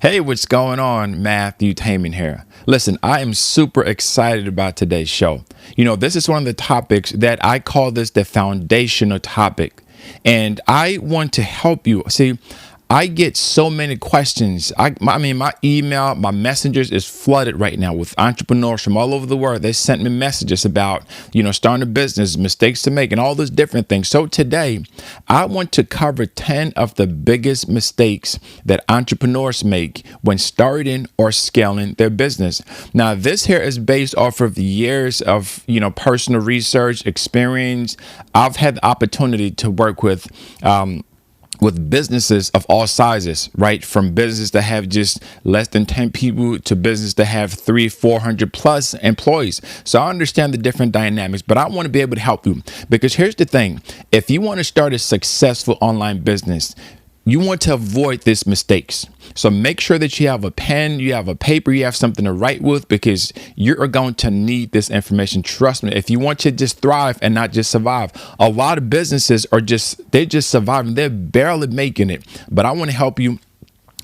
Hey, what's going on? Mathew here. Listen, I am super excited about today's show. This is one of the topics that I call this the foundational topic. And I want to help you. See, I get so many questions. My email, my messengers is flooded right now with entrepreneurs from all over the world. They sent me messages about, starting a business, mistakes to make, and all those different things. So today, I want to cover 10 of the biggest mistakes that entrepreneurs make when starting or scaling their business. Now, this here is based off of years of, personal research, experience. I've had the opportunity to work with businesses of all sizes, right? From businesses that have just less than 10 people to business that have 300-400 plus employees. So I understand the different dynamics, but I want to be able to help you because here's the thing. If you want to start a successful online business, you want to avoid these mistakes. So make sure that you have a pen, you have a paper, you have something to write with because you're going to need this information. Trust me, if you want to just thrive and not just survive. A lot of businesses they're just surviving. They're barely making it. But I want to help you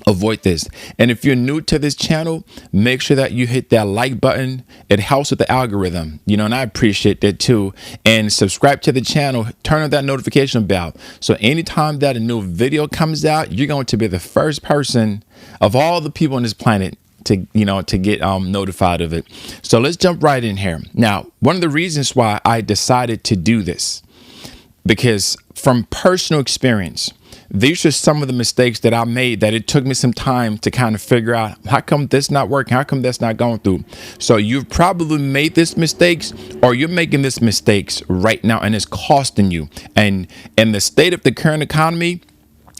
avoid this. And if you're new to this channel, make sure that you hit that like button. It helps with the algorithm, and I appreciate that too. And subscribe to the channel, turn on that notification bell. So anytime that a new video comes out, you're going to be the first person of all the people on this planet to get notified of it. So let's jump right in here. Now, one of the reasons why I decided to do this, because from personal experience, these are some of the mistakes that I made that it took me some time to kind of figure out how come this not working, how come that's not going through. So you've probably made these mistakes or you're making these mistakes right now and it's costing you. And in the state of the current economy,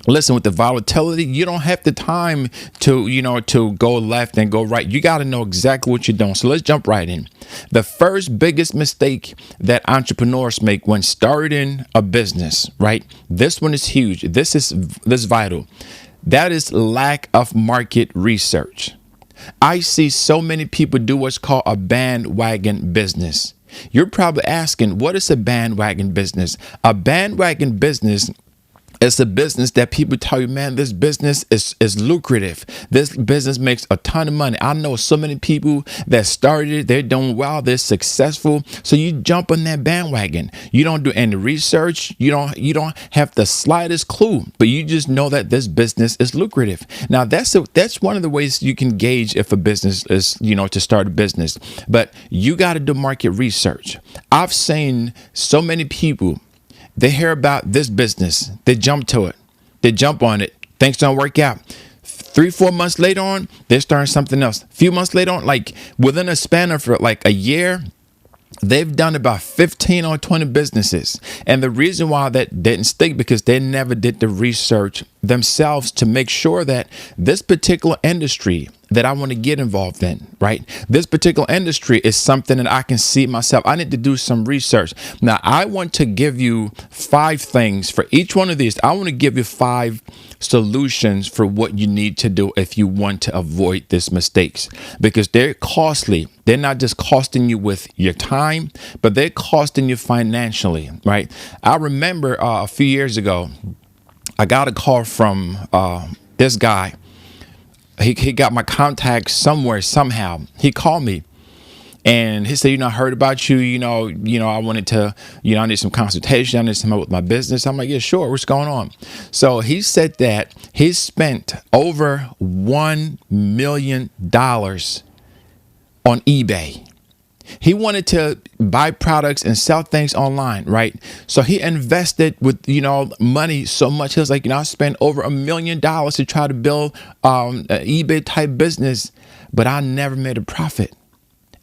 listen, with the volatility, you don't have the time to go left and go right. You got to know exactly what you're doing. So let's jump right in. The first biggest mistake that entrepreneurs make when starting a business, right? This one is huge. This is vital. That is lack of market research. I see so many people do what's called a bandwagon business. You're probably asking, what is a bandwagon business? A bandwagon business, it's a business that people tell you, man, this business is lucrative. This business makes a ton of money. I know so many people that started, they're doing well, they're successful. So you jump on that bandwagon. You don't do any research. You don't have the slightest clue, but you just know that this business is lucrative. Now that's one of the ways you can gauge if a business is, to start a business. But you got to do market research. I've seen so many people. They hear about this business. They jump to it. They jump on it. Things don't work out. 3-4 months later on, they're starting something else. A few months later on, like within a span of like a year, they've done about 15 or 20 businesses. And the reason why that didn't stick because they never did the research themselves to make sure that this particular industry that I want to get involved in, right? This particular industry is something that I can see myself. I need to do some research. Now, I want to give you 5 things for each one of these. I want to give you 5 solutions for what you need to do if you want to avoid these mistakes because they're costly. They're not just costing you with your time, but they're costing you financially, right? I remember a few years ago, I got a call from this guy. He got my contact somewhere, somehow. He called me and he said, I heard about you, I wanted to, I need some consultation. I need some help with my business. I'm like, yeah, sure. What's going on? So he said that he spent over $1 million on eBay. He wanted to buy products and sell things online, right? So he invested with, money so much. He was like, I spent over $1 million to try to build an eBay type business, but I never made a profit.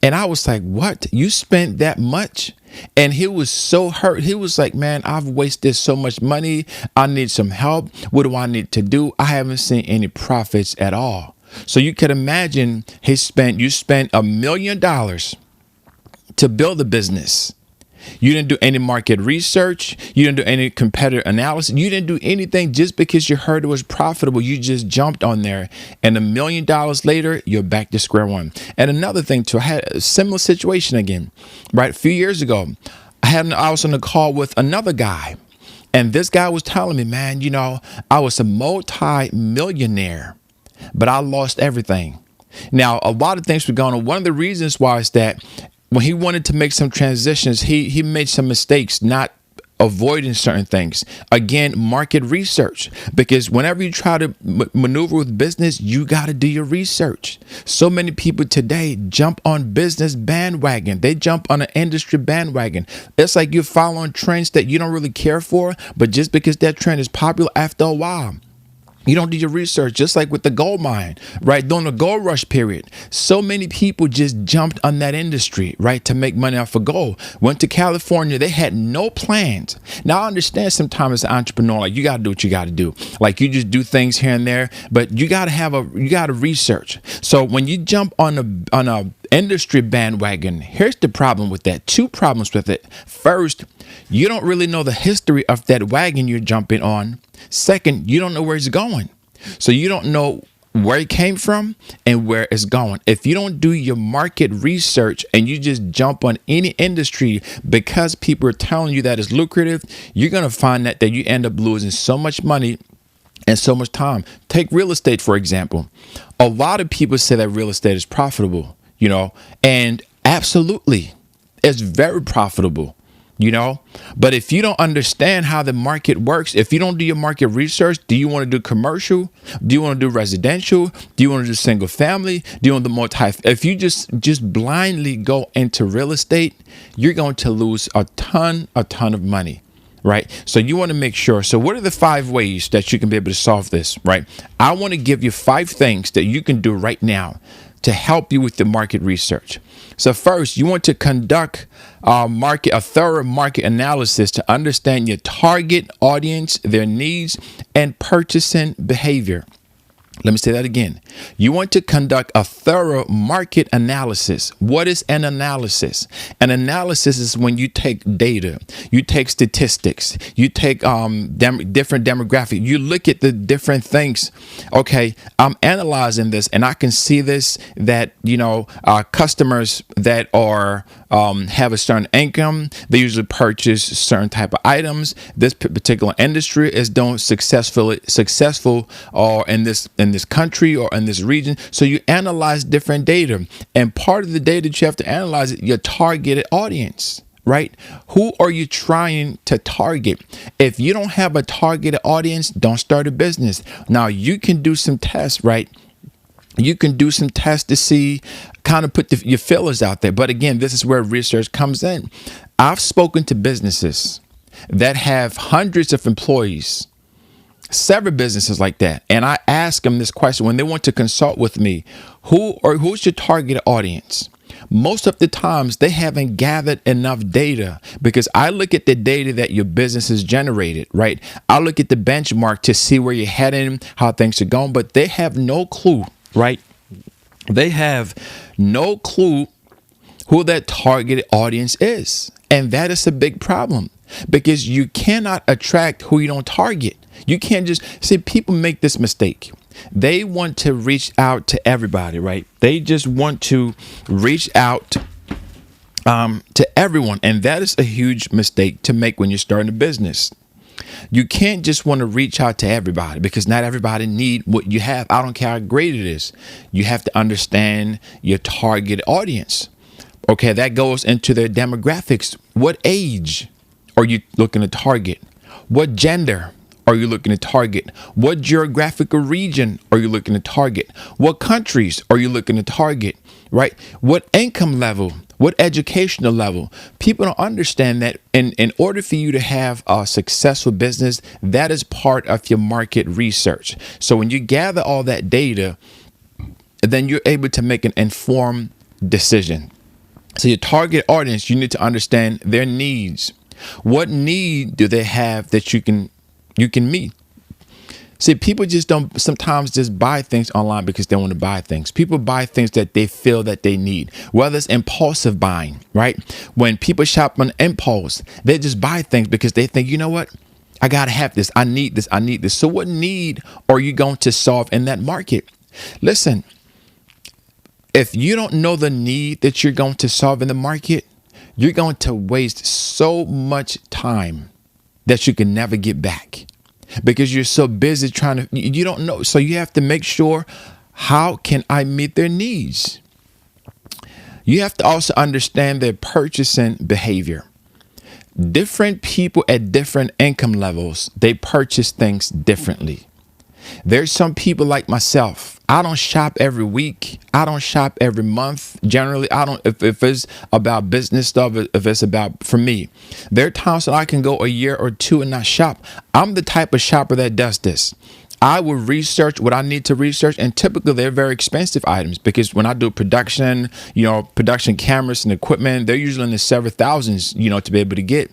And I was like, what? You spent that much? And he was so hurt. He was like, man, I've wasted so much money. I need some help. What do I need to do? I haven't seen any profits at all. So you could imagine you spent $1 million to build a business. You didn't do any market research. You didn't do any competitor analysis. You didn't do anything just because you heard it was profitable. You just jumped on there. And $1 million later, you're back to square one. And another thing too, I had a similar situation again, right? A few years ago, I was on a call with another guy. And this guy was telling me, man, I was a multi-millionaire but I lost everything. Now, a lot of things were going on. One of the reasons why is that when he wanted to make some transitions, he made some mistakes, not avoiding certain things. Again, market research, because whenever you try to maneuver with business, you got to do your research. So many people today jump on business bandwagon. They jump on an industry bandwagon. It's like you're following trends that you don't really care for, but just because that trend is popular, after a while, you don't do your research. Just like with the gold mine, right? During the gold rush period, so many people just jumped on that industry, right? To make money off of gold. Went to California. They had no plans. Now, I understand sometimes as an entrepreneur, like you got to do what you got to do. Like you just do things here and there, but you got to research. So when you jump on a industry bandwagon, here's the problem with that. Two problems with it. First, you don't really know the history of that wagon you're jumping on. Second, you don't know where it's going. So you don't know where it came from and where it's going. If you don't do your market research and you just jump on any industry because people are telling you that it's lucrative, you're going to find that you end up losing so much money and so much time. Take real estate, for example. A lot of people say that real estate is profitable, and absolutely, it's very profitable. But if you don't understand how the market works, if you don't do your market research, do you want to do commercial? Do you want to do residential? Do you want to do single family? Do you want to do multi? If you just blindly go into real estate, you're going to lose a ton of money, right? So you want to make sure. So what are the 5 ways that you can be able to solve this, right? I want to give you 5 things that you can do right now to help you with the market research. So first, you want to conduct a thorough market analysis to understand your target audience, their needs, and purchasing behavior. Let me say that again. You want to conduct a thorough market analysis. What is an analysis? An analysis is when you take data, you take statistics, you take different demographics, you look at the different things. Okay, I'm analyzing this and I can see this, that, customers that are have a certain income, they usually purchase certain type of items. This particular industry is doing successful or in this country or in this region. So you analyze different data, and part of the data that you have to analyze is your targeted audience, right? Who are you trying to target? If you don't have a targeted audience, don't start a business. Now you can do some tests, right? You can do some tests to see, kind of put your fillers out there. But again, this is where research comes in. I've spoken to businesses that have hundreds of employees, several businesses like that. And I ask them this question when they want to consult with me: who's your target audience? Most of the times they haven't gathered enough data, because I look at the data that your business has generated, right? I look at the benchmark to see where you're heading, how things are going, but they have no clue, right? They have no clue who that targeted audience is. And that is a big problem, because you cannot attract who you don't target. You can't just see, people make this mistake. They want to reach out to everybody, right? They just want to reach out to everyone. And that is a huge mistake to make when you're starting a business. You can't just want to reach out to everybody, because not everybody need what you have. I don't care how great it is. You have to understand your target audience. Okay, that goes into their demographics. What age are you looking to target? What gender are you looking to target? What geographical region are you looking to target? What countries are you looking to target, right? What income level? What educational level? People don't understand that in order for you to have a successful business, that is part of your market research. So when you gather all that data, then you're able to make an informed decision. So your target audience, you need to understand their needs. What need do they have that you can meet? See, people just don't sometimes just buy things online because they want to buy things. People buy things that they feel that they need, whether it's impulsive buying, right? When people shop on impulse, they just buy things because they think, you know what? I got to have this. I need this. I need this. So what need are you going to solve in that market? Listen, if you don't know the need that you're going to solve in the market, you're going to waste so much time that you can never get back, because you're so busy you don't know. So you have to make sure How can I meet their needs? You have to also understand their purchasing behavior. Different people at different income levels, they purchase things differently. There's some people like myself. I don't shop every week. I don't shop every month. Generally, I don't, if it's about business stuff, if it's about, for me, there are times that I can go a year or two and not shop. I'm the type of shopper that does this. I will research what I need to research, and typically they're very expensive items because when I do production, production cameras and equipment, they're usually in the several thousands, to be able to get.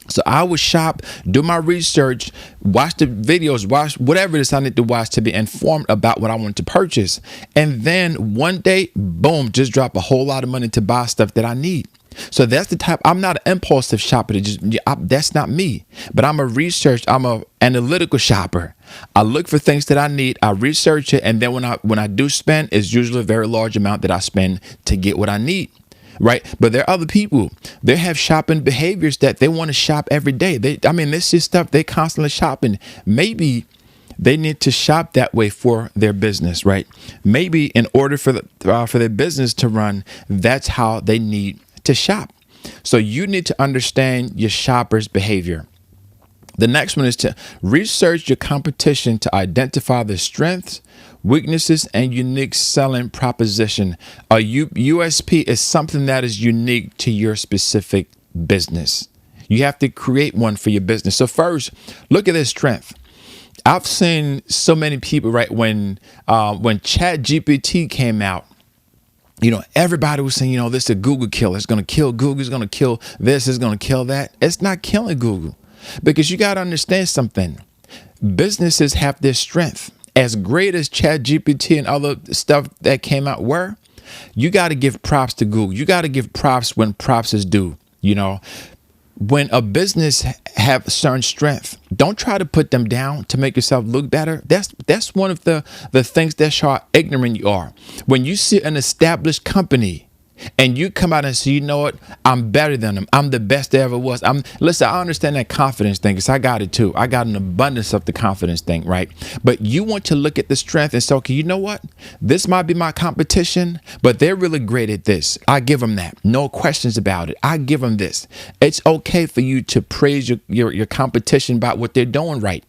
So I would shop, do my research, watch the videos, watch whatever it is I need to watch to be informed about what I want to purchase. And then one day, boom, just drop a whole lot of money to buy stuff that I need. So that's the type. I'm not an impulsive shopper. That's not me. But I'm a analytical shopper. I look for things that I need. I research it, and then when I do spend, it's usually a very large amount that I spend to get what I need. Right. But there are other people. They have shopping behaviors that they want to shop every day. This is stuff they constantly shopping. Maybe they need to shop that way for their business. Right. Maybe in order for their business to run, that's how they need to shop. So you need to understand your shopper's behavior. The next one is to research your competition to identify their strengths, weaknesses, and unique selling proposition. A USP is something that is unique to your specific business. You have to create one for your business. So first, look at their strength. I've seen so many people, right, when ChatGPT came out, everybody was saying, this is a Google killer. It's going to kill Google. It's going to kill this. It's going to kill that. It's not killing Google, because you got to understand something. Businesses have their strength. As great as ChatGPT and other stuff that came out were, you got to give props to Google. You got to give props when props is due. When a business have certain strength, don't try to put them down to make yourself look better. That's one of the things that show how ignorant you are. When you see an established company and you come out and say, you know what, I'm better than them. I'm the best there ever was. Listen, I understand that confidence thing, because I got it too. I got an abundance of the confidence thing, right? But you want to look at the strength and say, okay, you know what? This might be my competition, but they're really great at this. I give them that. No questions about it. I give them this. It's okay for you to praise your competition about what they're doing right.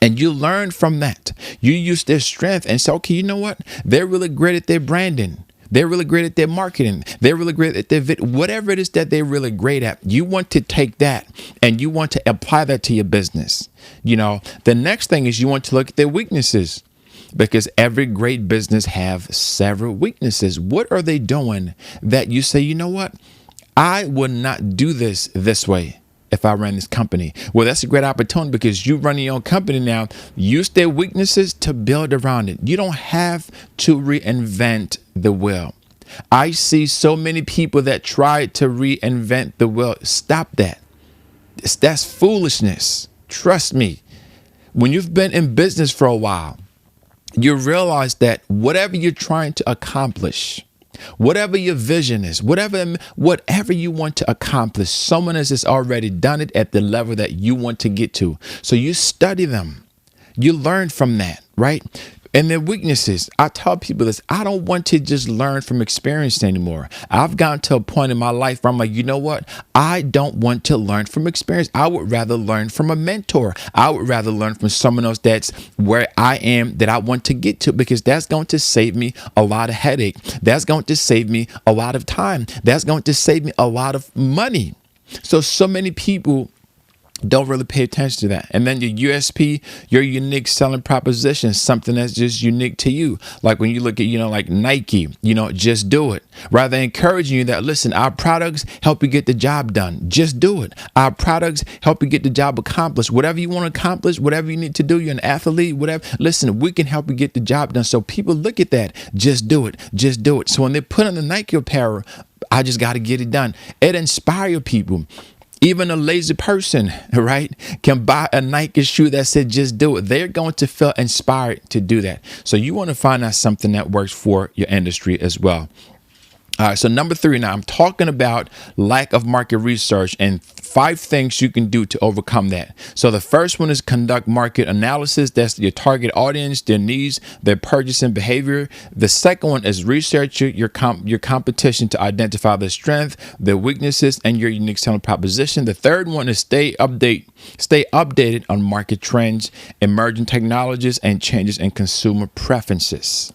And you learn from that. You use their strength and say, okay, you know what? They're really great at their branding. They're really great at their marketing. They're really great at their whatever it is that they're really great at. You want to take that and you want to apply that to your business. The next thing is you want to look at their weaknesses, because every great business have several weaknesses. What are they doing that you say, you know what? I would not do this way if I ran this company. Well, that's a great opportunity, because you run your own company now. Use their weaknesses to build around it. You don't have to reinvent the wheel. I see so many people that try to reinvent the wheel. Stop that. That's foolishness. Trust me. When you've been in business for a while, you realize that whatever you're trying to accomplish, whatever your vision is, whatever you want to accomplish, someone has just already done it at the level that you want to get to. So you study them. You learn from that, right? And their weaknesses. I tell people this. I don't want to just learn from experience anymore. I've gotten to a point in my life where I'm like, you know what? I don't want to learn from experience. I would rather learn from a mentor. I would rather learn from someone else that's where I am, that I want to get to, because that's going to save me a lot of headache. That's going to save me a lot of time. That's going to save me a lot of money. So many people don't really pay attention to that. And then your USP, your unique selling proposition, something that's just unique to you. Like when you look at, like Nike, just do it. Rather encouraging you that, listen, our products help you get the job done. Just do it. Our products help you get the job accomplished. Whatever you want to accomplish, whatever you need to do, you're an athlete, whatever. Listen, we can help you get the job done. So people look at that. Just do it. Just do it. So when they put on the Nike apparel, I just got to get it done. It inspires people. Even a lazy person, right, can buy a Nike shoe that said, just do it. They're going to feel inspired to do that. So you want to find out something that works for your industry as well. All right, so number 3 now, I'm talking about lack of market research and 5 things you can do to overcome that. So the first one is conduct market analysis. That's your target audience, their needs, their purchasing behavior. The second one is research your competition to identify their strength, their weaknesses, and your unique selling proposition. The third one is stay updated on market trends, emerging technologies, and changes in consumer preferences.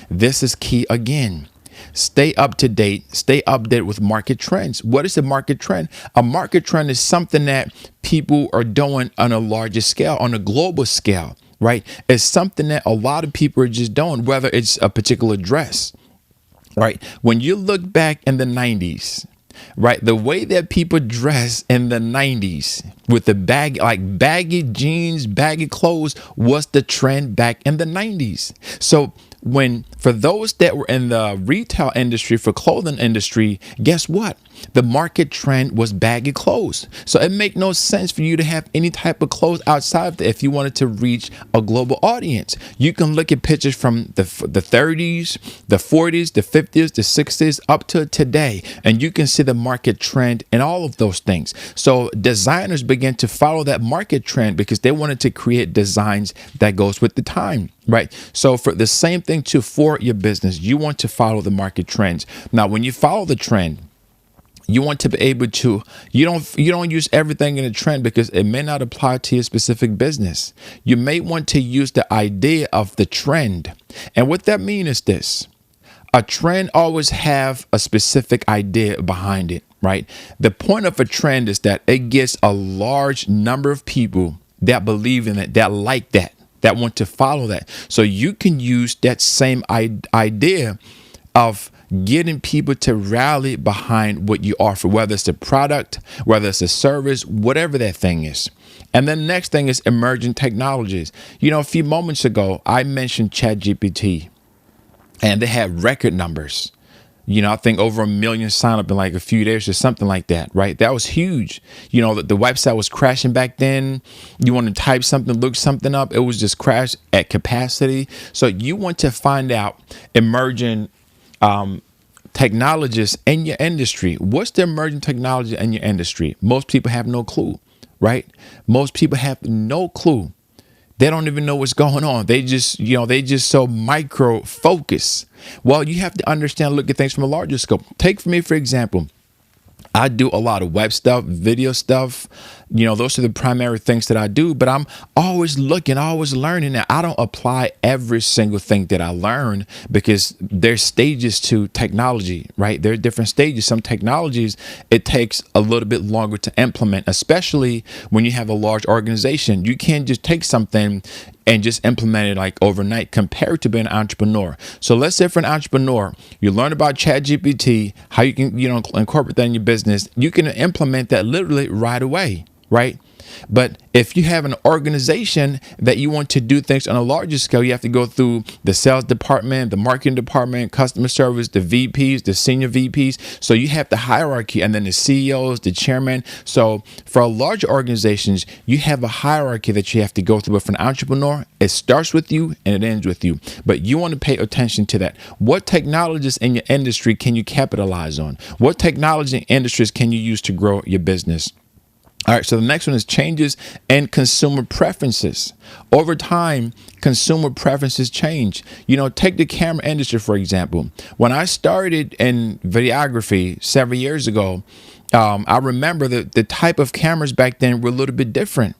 This is key again. Stay up to date, stay updated with market trends. What is a market trend? A market trend is something that people are doing on a larger scale, on a global scale, right? It's something that a lot of people are just doing, whether it's a particular dress, right? When you look back in the 90s, right, the way that people dress in the 90s with the baggy jeans, baggy clothes was the trend back in the 90s. So for those that were in the retail industry, for clothing industry, guess what? The market trend was baggy clothes. So it made no sense for you to have any type of clothes outside of that if you wanted to reach a global audience. You can look at pictures from the 30s, the 40s, the 50s, the 60s, up to today, and you can see the market trend in all of those things. So designers began to follow that market trend because they wanted to create designs that goes with the time. Right. So for the same thing too, for your business, you want to follow the market trends. Now, when you follow the trend, you want to be able to, you don't use everything in a trend because it may not apply to your specific business. You may want to use the idea of the trend. And what that means is this: a trend always have a specific idea behind it, right? The point of a trend is that it gets a large number of people that believe in it, that like that want to follow that. So you can use that same idea of getting people to rally behind what you offer, whether it's a product, whether it's a service, whatever that thing is. And then the next thing is emerging technologies. A few moments ago, I mentioned ChatGPT, and they had record numbers. I think over 1 million signed up in like a few days or something like that, right? That was huge. The website was crashing back then. You want to type something, look something up, it was just crashed at capacity. So you want to find out emerging technologists in your industry. What's the emerging technology in your industry? Most people have no clue, right? Most people have no clue. They don't even know what's going on. They just so micro focus. Well, you have to understand, look at things from a larger scope. Take for me, for example, I do a lot of web stuff, video stuff. Those are the primary things that I do, but I'm always looking, always learning. Now, I don't apply every single thing that I learn because there's stages to technology, right? There are different stages. Some technologies, it takes a little bit longer to implement, especially when you have a large organization. You can't just take something and just implement it like overnight compared to being an entrepreneur. So let's say for an entrepreneur, you learn about ChatGPT, how you can, incorporate that in your business. You can implement that literally right away, right? But if you have an organization that you want to do things on a larger scale, you have to go through the sales department, the marketing department, customer service, the VPs, the senior VPs. So you have the hierarchy, and then the CEOs, the chairman. So for large organizations, you have a hierarchy that you have to go through. But for an entrepreneur, it starts with you and it ends with you. But you want to pay attention to that. What technologies in your industry can you capitalize on? What technology industries can you use to grow your business? All right, so the next one is changes in consumer preferences. Over time, consumer preferences change. Take the camera industry, for example. When I started in videography several years ago, I remember the type of cameras back then were a little bit different.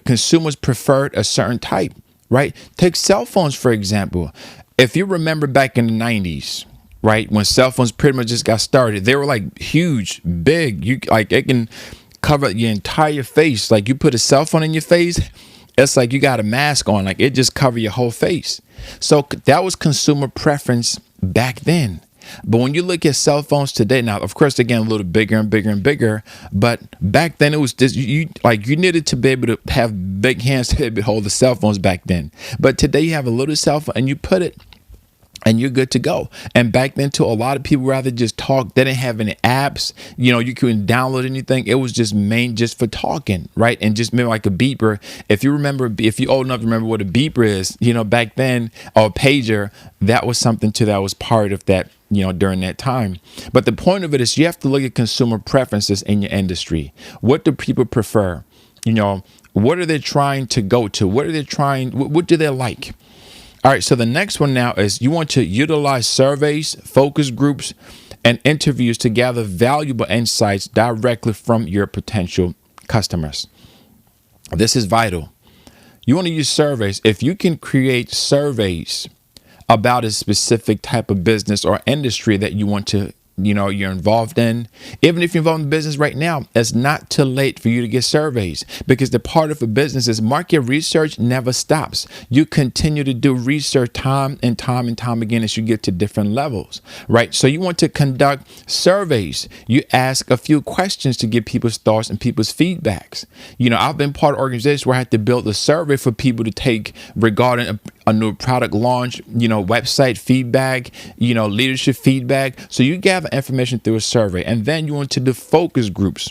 Consumers preferred a certain type, right? Take cell phones, for example. If you remember back in the 90s, right, when cell phones pretty much just got started, they were like huge, big. It can cover your entire face. Like you put a cell phone in your face, it's like you got a mask on. Like it just cover your whole face. So that was consumer preference back then. But when you look at cell phones today, now of course they're getting a little bigger and bigger and bigger. But back then it was just you needed to be able to have big hands to be able to hold the cell phones back then. But today you have a little cell phone and you put it, and you're good to go. And back then, too, a lot of people rather just talk. They didn't have any apps. You couldn't download anything. It was just just for talking, right? And just maybe like a beeper. If you're old enough to remember what a beeper is, back then, or a pager, that was something too that was part of that during that time. But the point of it is you have to look at consumer preferences in your industry. What do people prefer? What are they trying to go to? What do they like? All right, so the next one now is you want to utilize surveys, focus groups, and interviews to gather valuable insights directly from your potential customers. This is vital. You want to use surveys. If you can create surveys about a specific type of business or industry that you want to, you're involved in, even if you're involved in business right now, it's not too late for you to get surveys, because the part of a business is market research never stops. You continue to do research time and time again as you get to different levels, right? So you want to conduct surveys. You ask a few questions to get people's thoughts and people's feedbacks. I've been part of organizations where I had to build a survey for people to take regarding a new product launch, website feedback, leadership feedback. So you gather information through a survey, and then you want to do focus groups.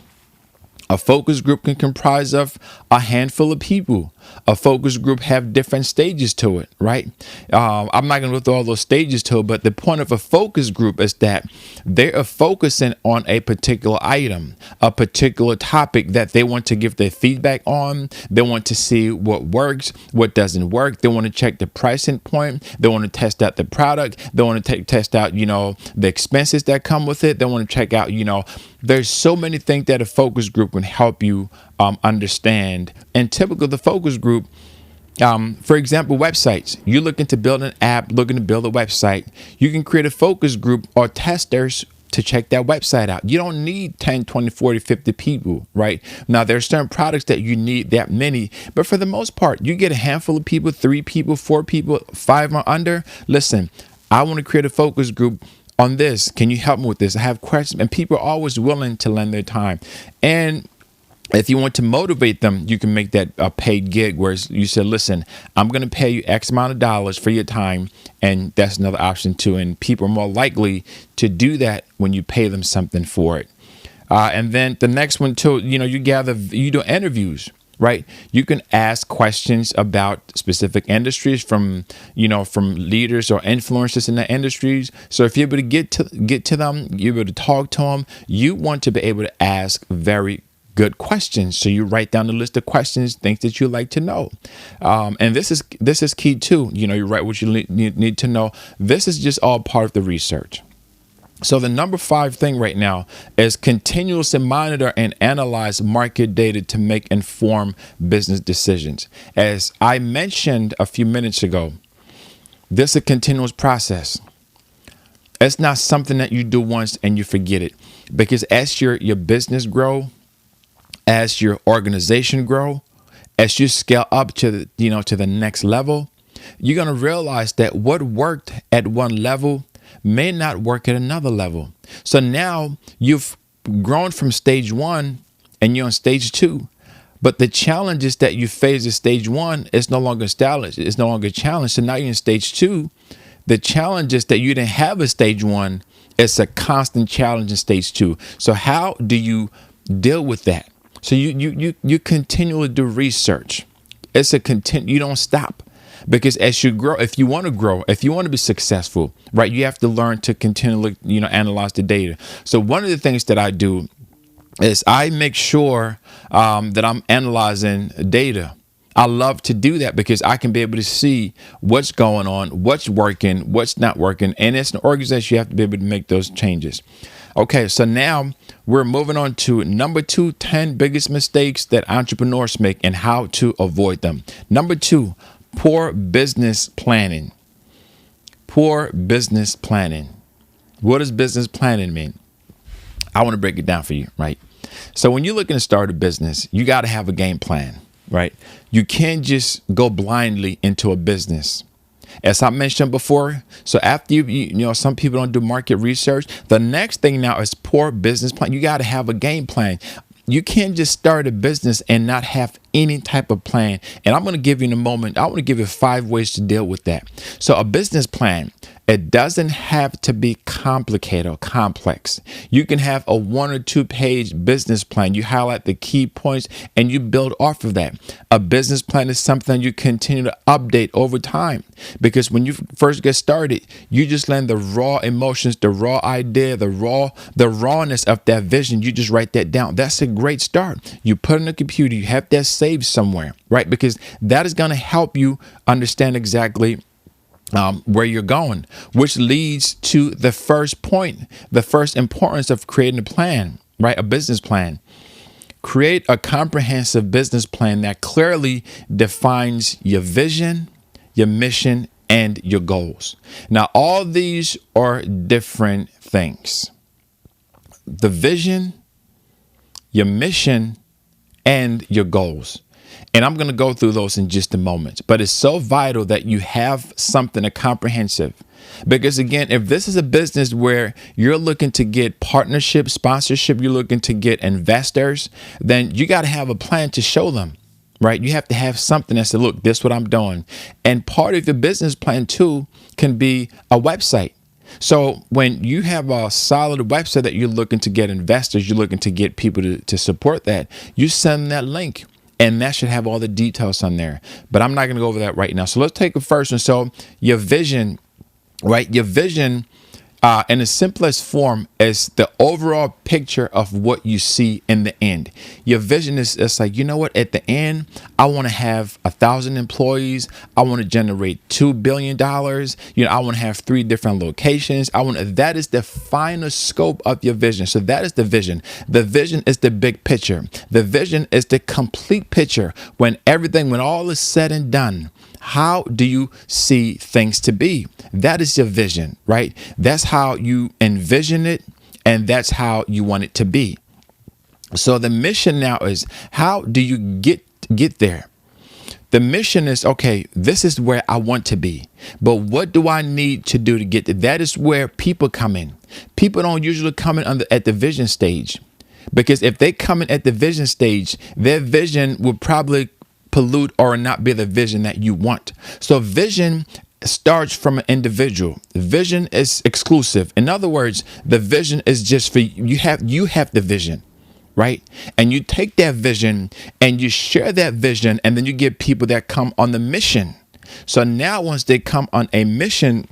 A focus group can comprise of a handful of people. A focus group have different stages to it, right? I'm not going to go through all those stages to it, but the point of a focus group is that they are focusing on a particular item, a particular topic that they want to give their feedback on. They want to see what works, what doesn't work. They want to check the pricing point. They want to test out the product. They want to test out, the expenses that come with it. They want to check out, there's so many things that a focus group can help you understand. And typically the focus group, for example, websites. You're looking to build an app, looking to build a website. You can create a focus group or testers to check that website out. You don't need 10, 20, 40, 50 people, right? Now, there are certain products that you need that many, but for the most part, you get a handful of people, 3 people, 4 people, 5 or under. Listen, I want to create a focus group on this. Can you help me with this? I have questions, and people are always willing to lend their time. And if you want to motivate them, you can make that a paid gig where you say, listen, I'm going to pay you X amount of dollars for your time. And that's another option too. And people are more likely to do that when you pay them something for it. And then the next one too, you do interviews, right? You can ask questions about specific industries from leaders or influencers in the industries. So if you're able to get to them, you're able to talk to them, you want to be able to ask very good questions. So you write down a list of questions, things that you like to know. And this is key too. You write what you need to know. This is just all part of the research. So the number 5 thing right now is continuously monitor and analyze market data to make informed business decisions. As I mentioned a few minutes ago, this is a continuous process. It's not something that you do once and you forget it, because as your business grow, as your organization grow, as you scale up to the next level, you're going to realize that what worked at one level may not work at another level. So now you've grown from stage 1 and you're on stage 2, but the challenges that you face at stage 1 is no longer challenged. It's no longer a challenge. So now you're in stage 2. The challenges that you didn't have at stage 1, it's a constant challenge in stage 2. So how do you deal with that? So you continually do research. You don't stop, because as you grow, if you want to be successful, right, you have to learn to continually, analyze the data. So one of the things that I do is I make sure that I'm analyzing data. I love to do that because I can be able to see what's going on, what's working, what's not working. And as an organization, you have to be able to make those changes. Okay, so now we're moving on to number 2, 10 biggest mistakes that entrepreneurs make and how to avoid them. Number 2, poor business planning. Poor business planning. What does business planning mean? I want to break it down for you, right? So when you're looking to start a business, you got to have a game plan, right? You can't just go blindly into a business. As I mentioned before, so after some people don't do market research. The next thing now is poor business plan. You got to have a game plan. You can't just start a business and not have any type of plan. And I'm going to give you in a moment, I want to give you 5 ways to deal with that. So a business plan, It doesn't have to be complicated or complex. You can have a 1 or 2 page business plan. You highlight the key points and you build off of that. A business plan is something you continue to update over time, because when you first get started, you just learn the raw emotions, the raw idea, the rawness of that vision. You just write that down. That's a great start. You put it in the computer, you have that saved somewhere, right? Because that is going to help you understand exactly where you're going, which leads to the first point, the first importance of creating a plan, right? A business plan. Create a comprehensive business plan that clearly defines your vision, your mission, and your goals. Now, all these are different things. The vision, your mission, and your goals. And I'm going to go through those in just a moment. But it's so vital that you have something comprehensive. Because again, if this is a business where you're looking to get partnership, sponsorship, you're looking to get investors, then you got to have a plan to show them, right? You have to have something that says, look, this is what I'm doing. And part of your business plan too can be a website. So when you have a solid website that you're looking to get investors, you're looking to get people to support that, you send that link. And that should have all the details on there. But I'm not going to go over that right now. So let's take it first one. So your vision, right? Your vision in the simplest form is the overall picture of what you see in the end. Your vision is it's like, you know what? At the end, I want to have 1,000 employees. I want to generate $2 billion. I want to have 3 different locations. That is the final scope of your vision. So that is the vision. The vision is the big picture. The vision is the complete picture. When all is said and done, how do you see things to be? That is your vision, right? That's how you envision it, and that's how you want it to be. So the mission now is, how do you get there? The mission is, okay, this is where I want to be, but what do I need to do to get there? That is where people come in. People don't usually come in at the vision stage, because if they come in at the vision stage, their vision will probably pollute or not be the vision that you want. So vision starts from an individual. Vision is exclusive. In other words, the vision is just for you. You have the vision, right? And you take that vision and you share that vision, and then you get people that come on the mission. So now once they come on a mission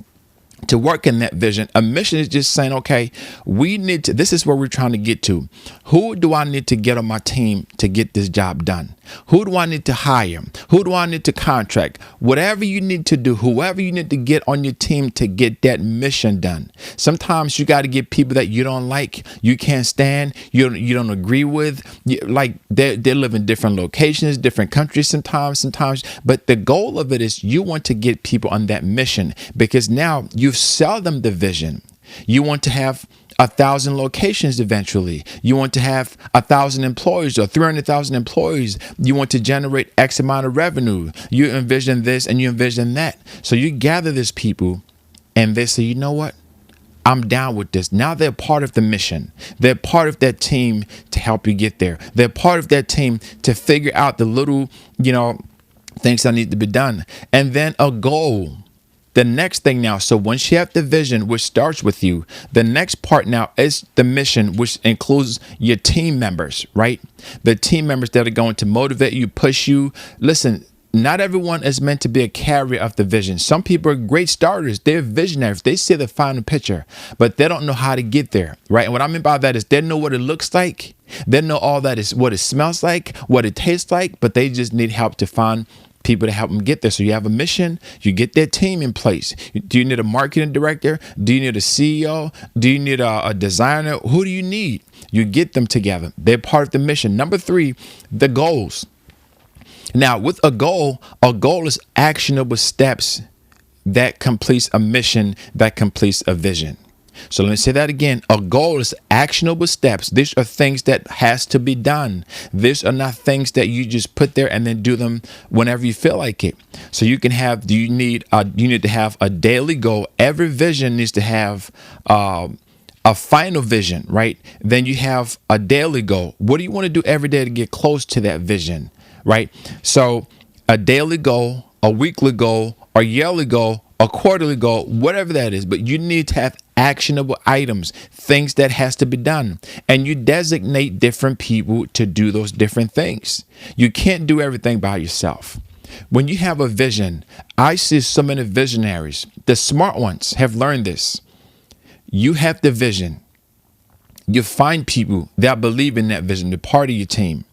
to work in that vision, a mission is just saying, okay, this is where we're trying to get to. Who do I need to get on my team to get this job done? Who do I need to hire? Who do I need to contract? Whatever you need to do, whoever you need to get on your team to get that mission done. Sometimes you got to get people that you don't like, you can't stand, you don't agree with. Like they live in different locations, different countries sometimes. But the goal of it is you want to get people on that mission, because now you sell them the vision. You want to have 1,000 locations eventually. You want to have 1,000 employees or 300,000 employees. You want to generate X amount of revenue. You envision this and you envision that. So you gather these people and they say, you know what? I'm down with this. Now they're part of the mission. They're part of that team to help you get there. They're part of that team to figure out the little, things that need to be done. And then a goal. The next thing now, so once you have the vision, which starts with you, the next part now is the mission, which includes your team members, right? The team members that are going to motivate you, push you. Listen, not everyone is meant to be a carrier of the vision. Some people are great starters. They're visionaries. They see the final picture, but they don't know how to get there, right? And what I mean by that is they know what it looks like. They know all that is what it smells like, what it tastes like, but they just need help to find people to help them get there. So you have a mission, you get that team in place. Do you need a marketing director? Do you need a CEO? Do you need a designer? Who do you need? You get them together. They're part of the mission. Number 3, the goals. Now with a goal is actionable steps that completes a mission, that completes a vision. So let me say that again. A goal is actionable steps. These are things that has to be done. These are not things that you just put there and then do them whenever you feel like it. So you need to have a daily goal. Every vision needs to have a final vision, right? Then you have a daily goal. What do you want to do every day to get close to that vision, right? So a daily goal, a weekly goal, a yearly goal, a quarterly goal, whatever that is, but you need to have actionable items, things that has to be done. And you designate different people to do those different things. You can't do everything by yourself. When you have a vision, I see so many visionaries. The smart ones have learned this. You have the vision. You find people that believe in that vision, they're part of your team.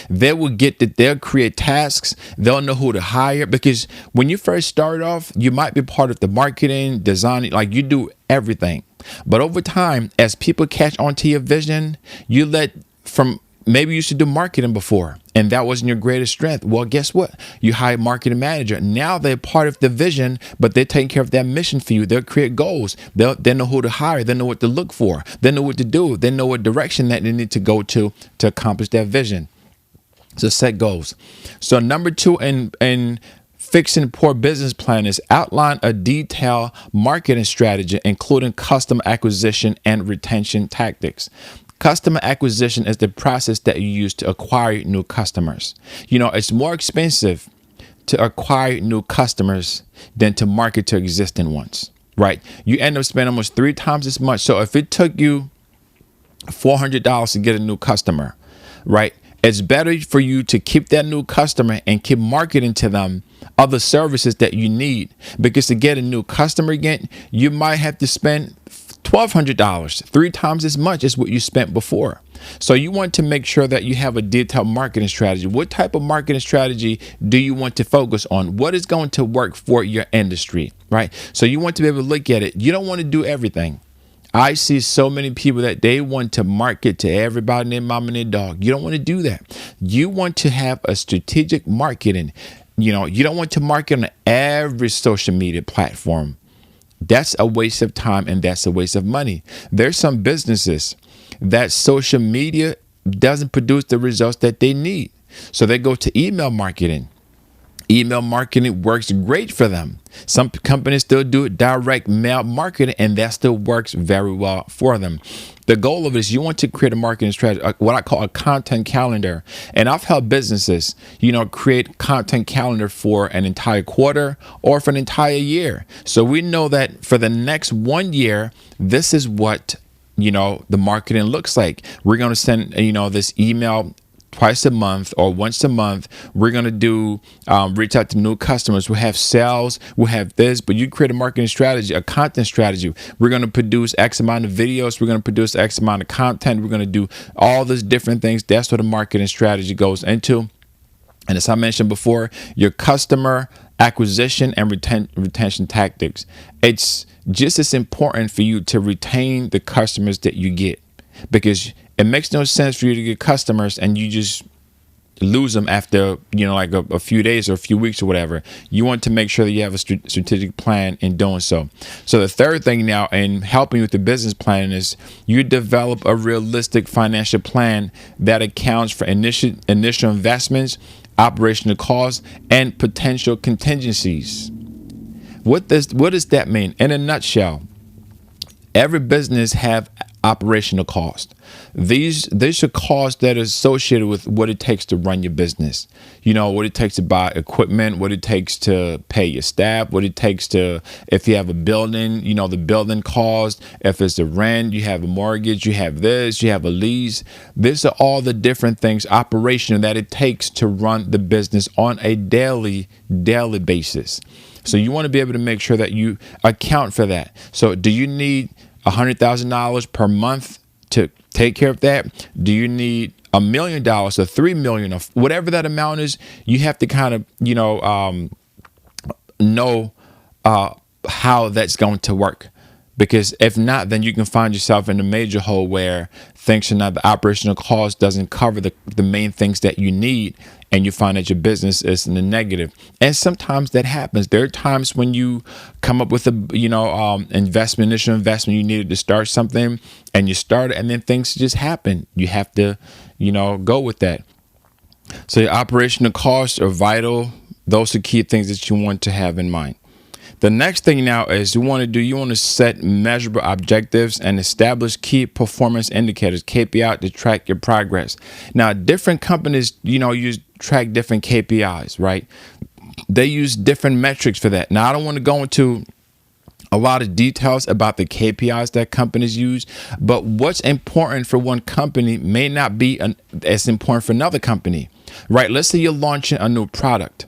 They will get that, they'll create tasks, they'll know who to hire, because when you first start off, you might be part of the marketing, designing, like you do everything. But over time, as people catch on to your vision, you maybe you used to do marketing before and that wasn't your greatest strength. Well, guess what? You hire a marketing manager. Now they're part of the vision, but they're taking care of that mission for you. They'll create goals. They know who to hire. They know what to look for. They know what to do. They know what direction that they need to go to accomplish that vision. So set goals. So number 2 in fixing poor business plan is outline a detailed marketing strategy, including customer acquisition and retention tactics. Customer acquisition is the process that you use to acquire new customers. It's more expensive to acquire new customers than to market to existing ones, right? You end up spending almost 3 times as much. So if it took you $400 to get a new customer, right? It's better for you to keep that new customer and keep marketing to them other services that you need, because to get a new customer again, you might have to spend $1,200, 3 times as much as what you spent before. So you want to make sure that you have a detailed marketing strategy. What type of marketing strategy do you want to focus on? What is going to work for your industry, right? So you want to be able to look at it. You don't want to do everything. I see so many people that they want to market to everybody and their mom and their dog. You don't want to do that. You want to have a strategic marketing. You don't want to market on every social media platform. That's a waste of time and that's a waste of money. There's some businesses that social media doesn't produce the results that they need. So they go to email marketing. Email marketing works great for them. Some companies still do direct mail marketing, and that still works very well for them. The goal of it is you want to create a marketing strategy, what I call a content calendar. And I've helped businesses, create content calendar for an entire quarter or for an entire year. So we know that for the next 1 year, this is what, the marketing looks like. We're going to send, this email twice a month or once a month. We're going to do reach out to new customers. We'll have sales. We'll have this, but you create a marketing strategy, a content strategy. We're going to produce X amount of videos. We're going to produce X amount of content. We're going to do all these different things. That's what a marketing strategy goes into. And as I mentioned before, your customer acquisition and retention tactics. It's just as important for you to retain the customers that you get, because it makes no sense for you to get customers and you just lose them after, like a few days or a few weeks or whatever. You want to make sure that you have a strategic plan in doing so. So the third thing now in helping with the business plan is you develop a realistic financial plan that accounts for initial investments, operational costs, and potential contingencies. What does that mean? In a nutshell, every business have operational cost. These are costs that are associated with what it takes to run your business. What it takes to buy equipment, what it takes to pay your staff, what it takes to, if you have a building, the building cost, if it's the rent, you have a mortgage, you have this, you have a lease. These are all the different things, operational, that it takes to run the business on a daily basis. So you want to be able to make sure that you account for that. So do you need $100,000 per month to take care of that? Do you need $1 million or $3 million or whatever that amount is? You have to kind of, know how that's going to work. Because if not, then you can find yourself in a major hole where things are not, the operational cost doesn't cover the main things that you need, and you find that your business is in the negative. And sometimes that happens. There are times when you come up with initial investment, you needed to start something, and you start it, and then things just happen. You have to, go with that. So your operational costs are vital. Those are key things that you want to have in mind. The next thing now is you want to set measurable objectives and establish key performance indicators, KPI, to track your progress. Now, different companies, track different KPIs, right? They use different metrics for that. Now, I don't want to go into a lot of details about the KPIs that companies use, but what's important for one company may not be as important for another company, right? Let's say you're launching a new product,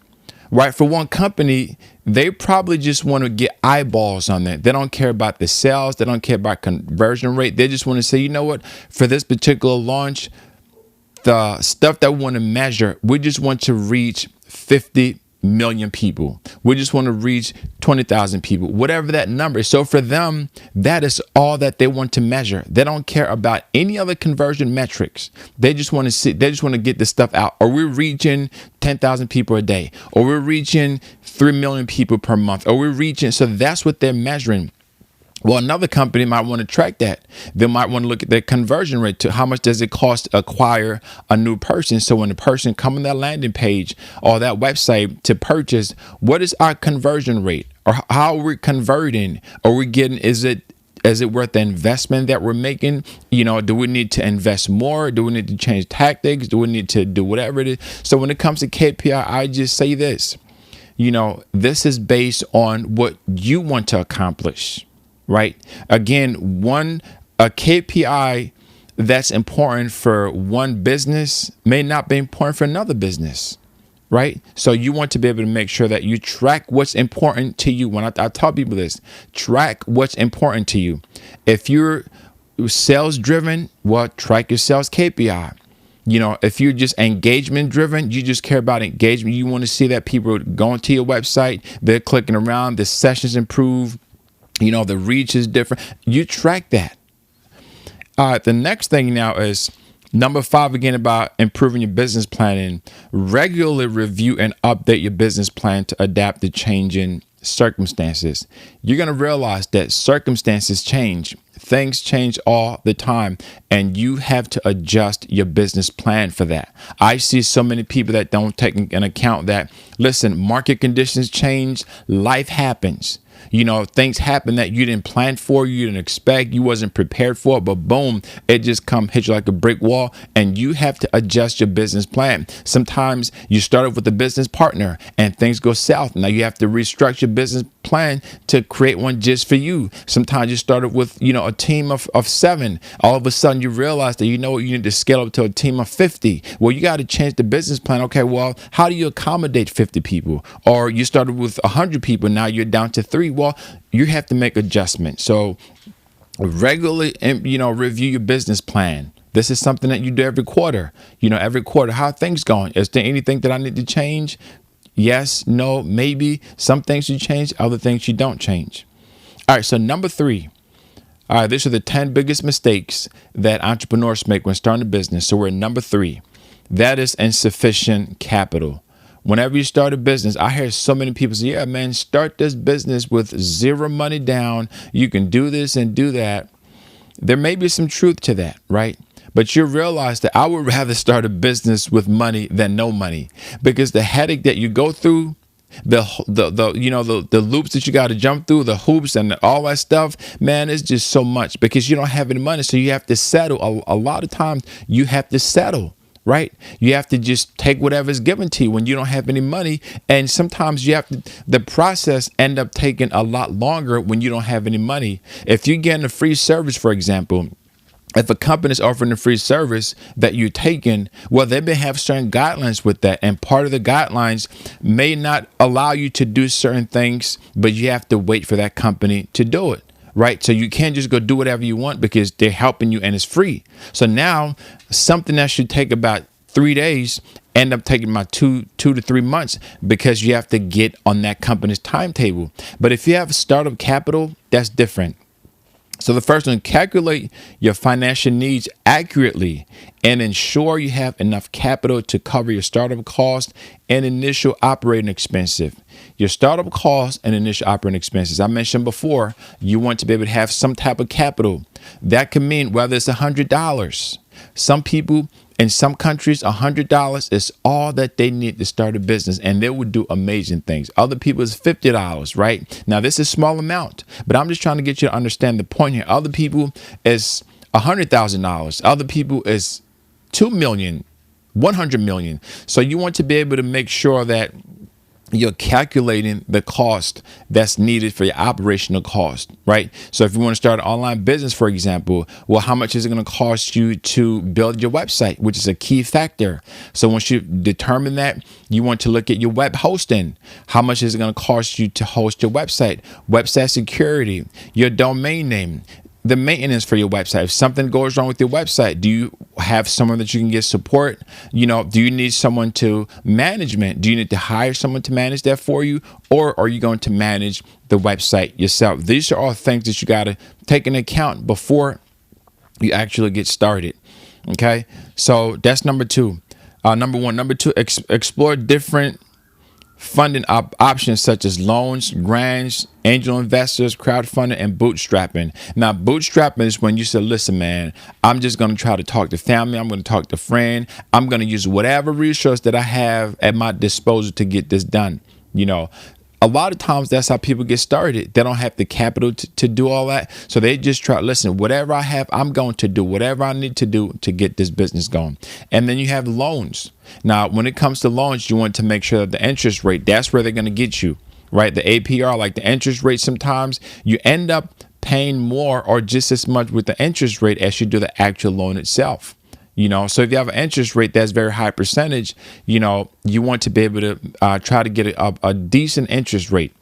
right? For one company, they probably just want to get eyeballs on that. They don't care about the sales. They don't care about conversion rate. They just want to say, you know what, for this particular launch, the stuff that we want to measure, we just want to reach 50 million people. We just want to reach 20,000 people, whatever that number is. So for them, that is all that they want to measure. They don't care about any other conversion metrics. They just want to see, they just want to get this stuff out. Or we're reaching 10,000 people a day, or we're reaching 3 million people per month, or we're reaching. So that's what they're measuring. Well, another company might want to track that. They might want to look at their conversion rate to how much does it cost to acquire a new person. So when the person comes on that landing page or that website to purchase, what is our conversion rate, or how are we converting? Are we getting, is it worth the investment that we're making? Do we need to invest more? Do we need to change tactics? Do we need to do whatever it is? So when it comes to KPI, I just say this, this is based on what you want to accomplish. Right. Again, a KPI that's important for one business may not be important for another business. Right. So you want to be able to make sure that you track what's important to you. When I tell people this, track what's important to you. If you're sales driven, well, track your sales KPI. If you're just engagement driven, you just care about engagement. You want to see that people are going to your website, they're clicking around, the sessions improve. The reach is different. You track that. All right. The next thing now is number 5, again, about improving your business planning. Regularly review and update your business plan to adapt to changing circumstances. You're going to realize that circumstances change. Things change all the time, and you have to adjust your business plan for that. I see so many people that don't take into account that, listen, market conditions change, life happens. Things happen that you didn't plan for, you didn't expect, you wasn't prepared for, but boom, it just hit you like a brick wall, and you have to adjust your business plan. Sometimes you started with a business partner and things go south. Now you have to restructure your business plan to create one just for you. Sometimes you started with, a team of 7. All of a sudden you realize that, you need to scale up to a team of 50. Well, you got to change the business plan. Okay, well, how do you accommodate 50 people? Or you started with 100 people. Now you're down to 3. Well, you have to make adjustments. So regularly, review your business plan. This is something that you do every quarter. Every quarter, how are things going? Is there anything that I need to change? Yes, no, maybe. Some things you change, other things you don't change. All right, so number 3. All right, these are the 10 biggest mistakes that entrepreneurs make when starting a business. So we're at number 3. That is insufficient capital. Whenever you start a business, I hear so many people say, yeah, man, start this business with 0 money down. You can do this and do that. There may be some truth to that, right? But you realize that I would rather start a business with money than no money, because the headache that you go through, the loops that you got to jump through, the hoops and all that stuff, man, it's just so much because you don't have any money. So you have to settle. A lot of times you have to settle. Right? You have to just take whatever's given to you when you don't have any money. And sometimes the process end up taking a lot longer when you don't have any money. If you're getting a free service, for example, if a company is offering a free service that you're taking, well, they may have certain guidelines with that. And part of the guidelines may not allow you to do certain things, but you have to wait for that company to do it. Right. So you can't just go do whatever you want because they're helping you and it's free. So now something that should take about 3 days end up taking about 2 to 3 months because you have to get on that company's timetable. But if you have startup capital, that's different. So the first one, calculate your financial needs accurately and ensure you have enough capital to cover your startup costs and initial operating expenses. Your startup costs and initial operating expenses. I mentioned before, you want to be able to have some type of capital. That can mean whether it's $100. Some people in some countries, $100 is all that they need to start a business, and they would do amazing things. Other people is $50, right? Now, this is a small amount, but I'm just trying to get you to understand the point here. Other people is $100,000. Other people is 2 million, 100 million. So you want to be able to make sure that you're calculating the cost that's needed for your operational cost, right? So if you want to start an online business, for example, well, how much is it going to cost you to build your website, which is a key factor. So once you determine that, you want to look at your web hosting. How much is it going to cost you to host your website security, your domain name, the maintenance for your website. If something goes wrong with your website, do you have someone that you can get support? Do you need someone to management? Do you need to hire someone to manage that for you? Or are you going to manage the website yourself? These are all things that you got to take into account before you actually get started. Okay. So that's number two. Number one. Number two, explore different funding options such as loans, grants, angel investors, crowdfunding, and bootstrapping. Now, bootstrapping is when you say, listen, man, I'm just going to try to talk to family. I'm going to talk to friend. I'm going to use whatever resource that I have at my disposal to get this done. A lot of times that's how people get started. They don't have the capital to do all that. So they just try, listen, whatever I have, I'm going to do whatever I need to do to get this business going. And then you have loans. Now, when it comes to loans, you want to make sure that the interest rate, that's where they're going to get you, right? The APR, like the interest rate, sometimes you end up paying more or just as much with the interest rate as you do the actual loan itself. So if you have an interest rate that's very high percentage, you want to be able to try to get a decent interest rate.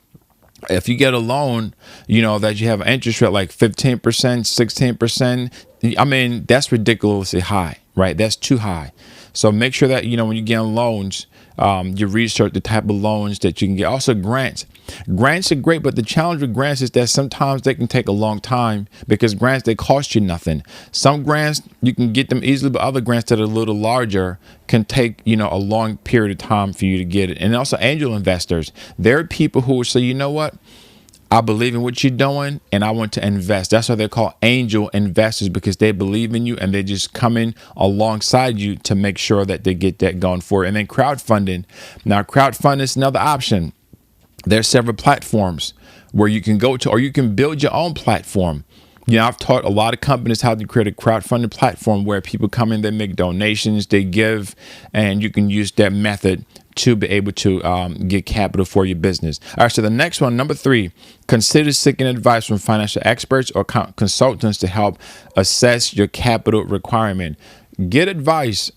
If you get a loan, that you have an interest rate like 15%, 16%, I mean, that's ridiculously high, right? That's too high. So make sure that, when you get loans, you research the type of loans that you can get. Also, grants. Grants are great, but the challenge with grants is that sometimes they can take a long time because grants, they cost you nothing. Some grants, you can get them easily, but other grants that are a little larger can take, a long period of time for you to get it. And also angel investors. There are people who will say, you know what? I believe in what you're doing and I want to invest. That's why they're called angel investors, because they believe in you and they just come in alongside you to make sure that they get that going forward. And then crowdfunding. Now, crowdfunding is another option. There's several platforms where you can go to, or you can build your own platform. I've taught a lot of companies how to create a crowdfunding platform where people come in, they make donations, they give, and you can use that method to be able to get capital for your business. All right, so the next one, number 3, consider seeking advice from financial experts or consultants to help assess your capital requirement. Get advice.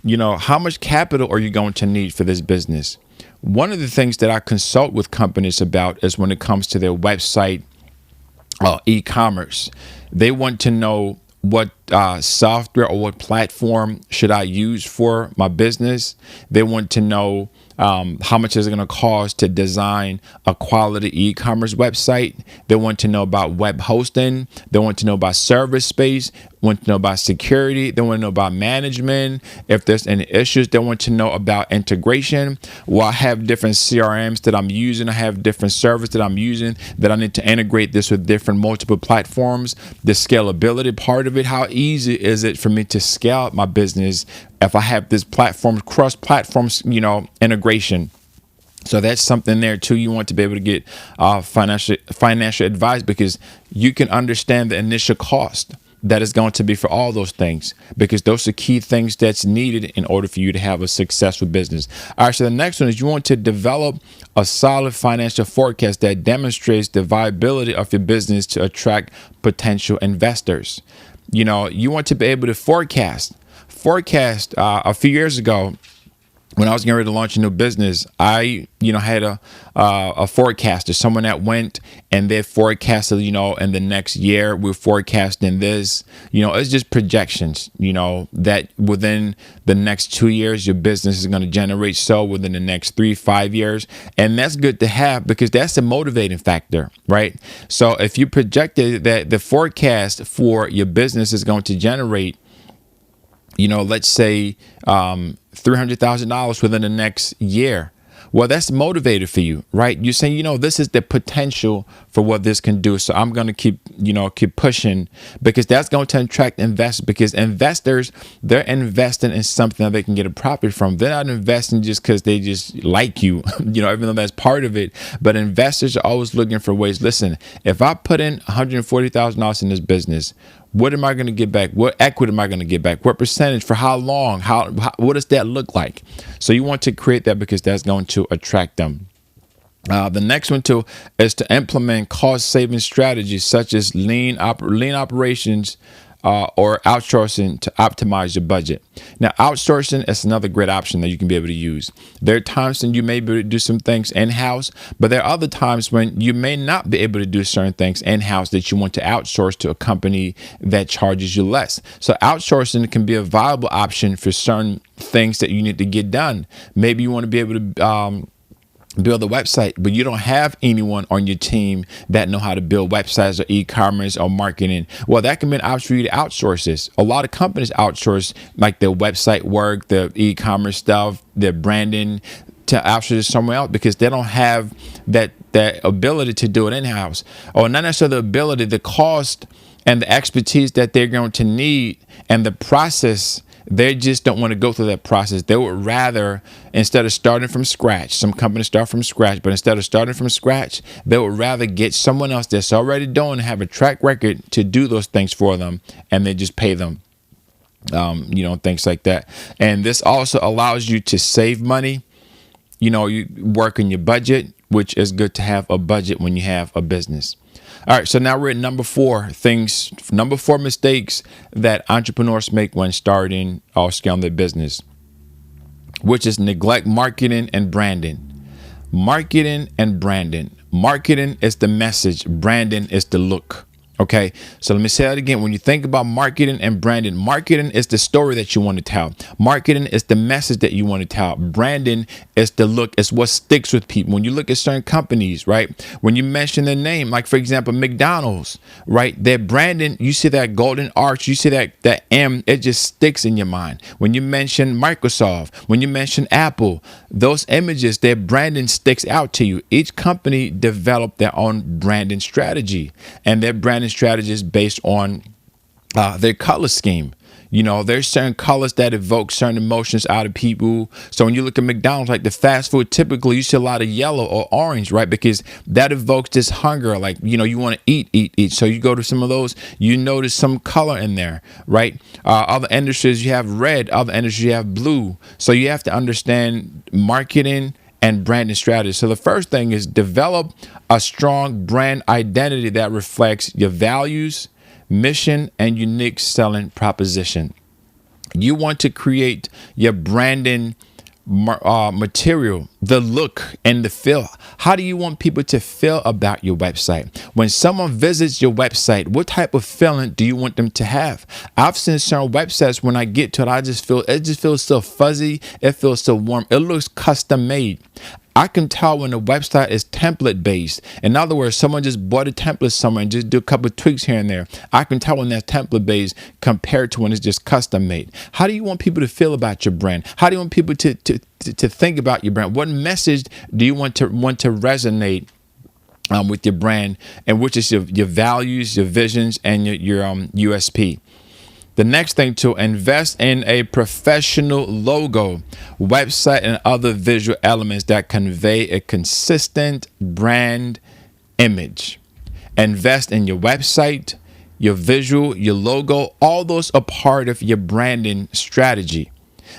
How much capital are you going to need for this business? One of the things that I consult with companies about is when it comes to their website, e-commerce. They want to know what software or what platform should I use for my business. They want to know how much is it going to cost to design a quality e-commerce website. They want to know about web hosting. They want to know about server space. Want to know about security. They want to know about management. If there's any issues, they want to know about integration. Well, I have different CRMs that I'm using. I have different servers that I'm using that I need to integrate this with different multiple platforms. The scalability part of it. How easy is it for me to scale my business if I have this cross-platforms, integration? So that's something there too. You want to be able to get financial advice because you can understand the initial cost that is going to be for all those things, because those are key things that's needed in order for you to have a successful business. All right, so the next one is you want to develop a solid financial forecast that demonstrates the viability of your business to attract potential investors. You want to be able to forecast. A few years ago, when I was getting ready to launch a new business, I, had a forecaster, someone that went and they forecasted, in the next year, we're forecasting this, it's just projections, that within the next 2 years, your business is going to generate so within the next 3-5 years. And that's good to have because that's a motivating factor, right? So if you projected that the forecast for your business is going to generate, let's say $300,000 within the next year. Well, that's motivated for you, right? You're saying, this is the potential for what this can do. So I'm going to keep pushing because that's going to attract investors, because investors, they're investing in something that they can get a profit from. They're not investing just because they just like you, even though that's part of it. But investors are always looking for ways. Listen, if I put in $140,000 in this business, What am I going to get back? What equity am I going to get back? What percentage? For how long? What does that look like? So you want to create that because that's going to attract them. The next one too is to implement cost-saving strategies such as lean operations or outsourcing to optimize your budget. Now, outsourcing is another great option that you can be able to use. There are times when you may be able to do some things in-house, but there are other times when you may not be able to do certain things in-house that you want to outsource to a company that charges you less. So outsourcing can be a viable option for certain things that you need to get done. Maybe you want to be able to build a website, but you don't have anyone on your team that know how to build websites or e-commerce or marketing. Well, that can be an option for you to outsource this. A lot of companies outsource like their website work, the e-commerce stuff, their branding to outsource it somewhere else because they don't have that ability to do it in-house, or not necessarily the ability, the cost and the expertise that they're going to need and the process. They just don't want to go through that process. They would rather, instead of starting from scratch, some companies start from scratch, but instead of starting from scratch, they would rather get someone else that's already doing, have a track record to do those things for them, and they just pay them, things like that. And this also allows you to save money. You work on your budget, which is good to have a budget when you have a business. All right, so now we're at number four mistakes that entrepreneurs make when starting or scaling their business, which is neglect marketing and branding. Marketing and branding. Marketing is the message. Branding is the look. Okay, so let me say that again. When you think about marketing and branding, marketing is the story that you want to tell. Marketing is the message that you want to tell. Branding is the look. It's what sticks with people. When you look at certain companies, right? When you mention their name, like for example, McDonald's, right? Their branding, you see that golden arch, you see that M, it just sticks in your mind. When you mention Microsoft, when you mention Apple, those images, their branding sticks out to you. Each company developed their own branding strategy, and their branding strategies based on their color scheme. There's certain colors that evoke certain emotions out of people. So when you look at McDonald's, like the fast food, typically you see a lot of yellow or orange, right? Because that evokes this hunger, like, you want to eat. So you go to some of those, you notice some color in there, right? Other industries, you have red. Other industries, you have blue. So you have to understand marketing and branding strategy. So the first thing is develop a strong brand identity that reflects your values, mission, and unique selling proposition. You want to create your branding material, the look and the feel. How do you want people to feel about your website? When someone visits your website, what type of feeling do you want them to have? I've seen certain websites, when I get to it, it just feels so fuzzy. It feels so warm. It looks custom made. I can tell when a website is template based. In other words, someone just bought a template somewhere and just do a couple of tweaks here and there. I can tell when that's template based compared to when it's just custom made. How do you want people to feel about your brand? How do you want people to think about your brand? What message do you want to resonate with your brand, and which is your values, your visions, and your USP? The next thing, to invest in a professional logo, website, and other visual elements that convey a consistent brand image. Invest in your website, your visual, your logo. All those are part of your branding strategy.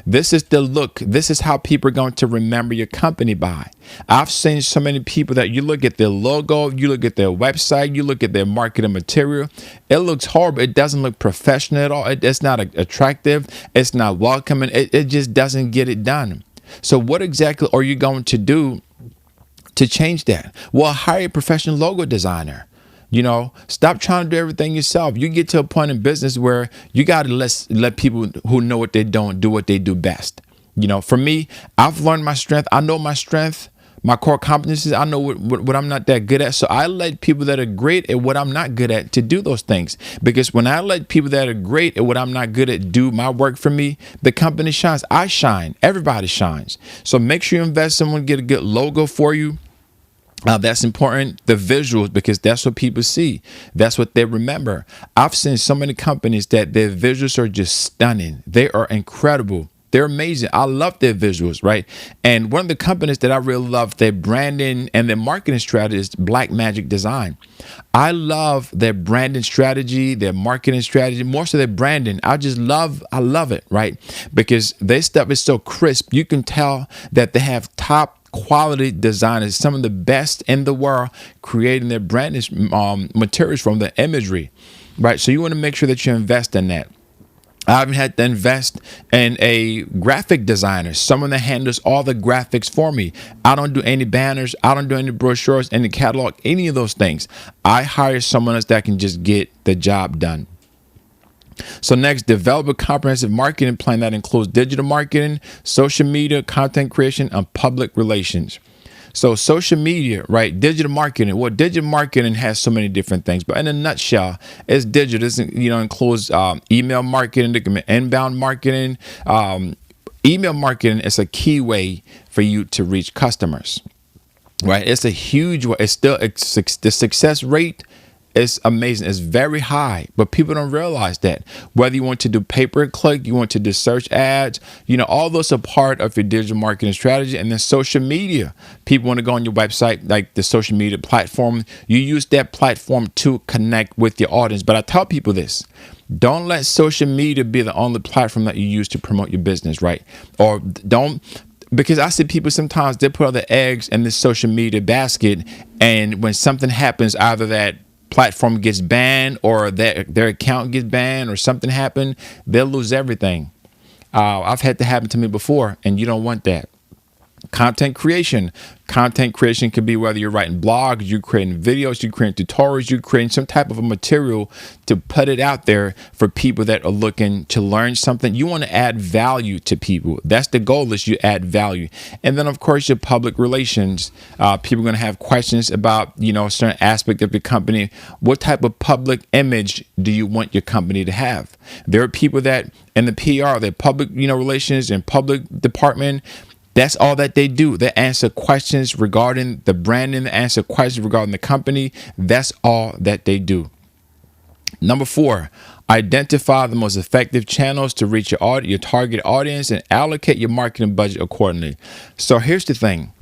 This is the look. This is how people are going to remember your company by. I've seen so many people that you look at their logo, you look at their website, you look at their marketing material. It looks horrible. It doesn't look professional at all. It's not attractive. It's not welcoming. It just doesn't get it done. So what exactly are you going to do to change that? Well, hire a professional logo designer. Stop trying to do everything yourself. You get to a point in business where you got to let people who know what they don't do what they do best. For me, I've learned my strength. I know my strength, my core competencies. I know what I'm not that good at. So I let people that are great at what I'm not good at to do those things. Because when I let people that are great at what I'm not good at do my work for me, the company shines. I shine. Everybody shines. So make sure you invest in someone, get a good logo for you. That's important. The visuals, because that's what people see. That's what they remember. I've seen so many companies that their visuals are just stunning. They are incredible. They're amazing. I love their visuals, right? And one of the companies that I really love their branding and their marketing strategy is Black Magic Design. I love their branding strategy, their marketing strategy, more so their branding. I love it, right? Because their stuff is so crisp. You can tell that they have top quality designers, some of the best in the world, creating their branding materials from the imagery, right? So you want to make sure that you invest in that. I haven't had to invest in a graphic designer, someone that handles all the graphics for me. I don't do any banners. I don't do any brochures, any catalog, any of those things. I hire someone else that can just get the job done. So next, develop a comprehensive marketing plan that includes digital marketing, social media, content creation, and public relations. So social media, right? Digital marketing. Well, digital marketing has so many different things, but in a nutshell, it's digital. It includes email marketing, inbound marketing. Email marketing is a key way for you to reach customers, right? It's a huge way. It's still the success rate is amazing. It's very high, but people don't realize that. Whether you want to do pay-per-click, you want to do search ads, all those are part of your digital marketing strategy. And then social media. People want to go on your website, like the social media platform. You use that platform to connect with your audience. But I tell people this. Don't let social media be the only platform that you use to promote your business, right? Or because I see people sometimes, they put all the eggs in this social media basket. And when something happens, either that platform gets banned or their account gets banned or something happened, they'll lose everything. I've had that happen to me before, and you don't want that. Content creation. Content creation could be whether you're writing blogs, you're creating videos, you're creating tutorials, you're creating some type of a material to put it out there for people that are looking to learn something. You want to add value to people. That's the goal, is you add value. And then, of course, your public relations. People are going to have questions about, a certain aspect of your company. What type of public image do you want your company to have? There are people that in the PR, their public, relations and public department, that's all that they do. They answer questions regarding the branding, they answer questions regarding the company. That's all that they do. Number 4, identify the most effective channels to reach your target audience and allocate your marketing budget accordingly. So here's the thing.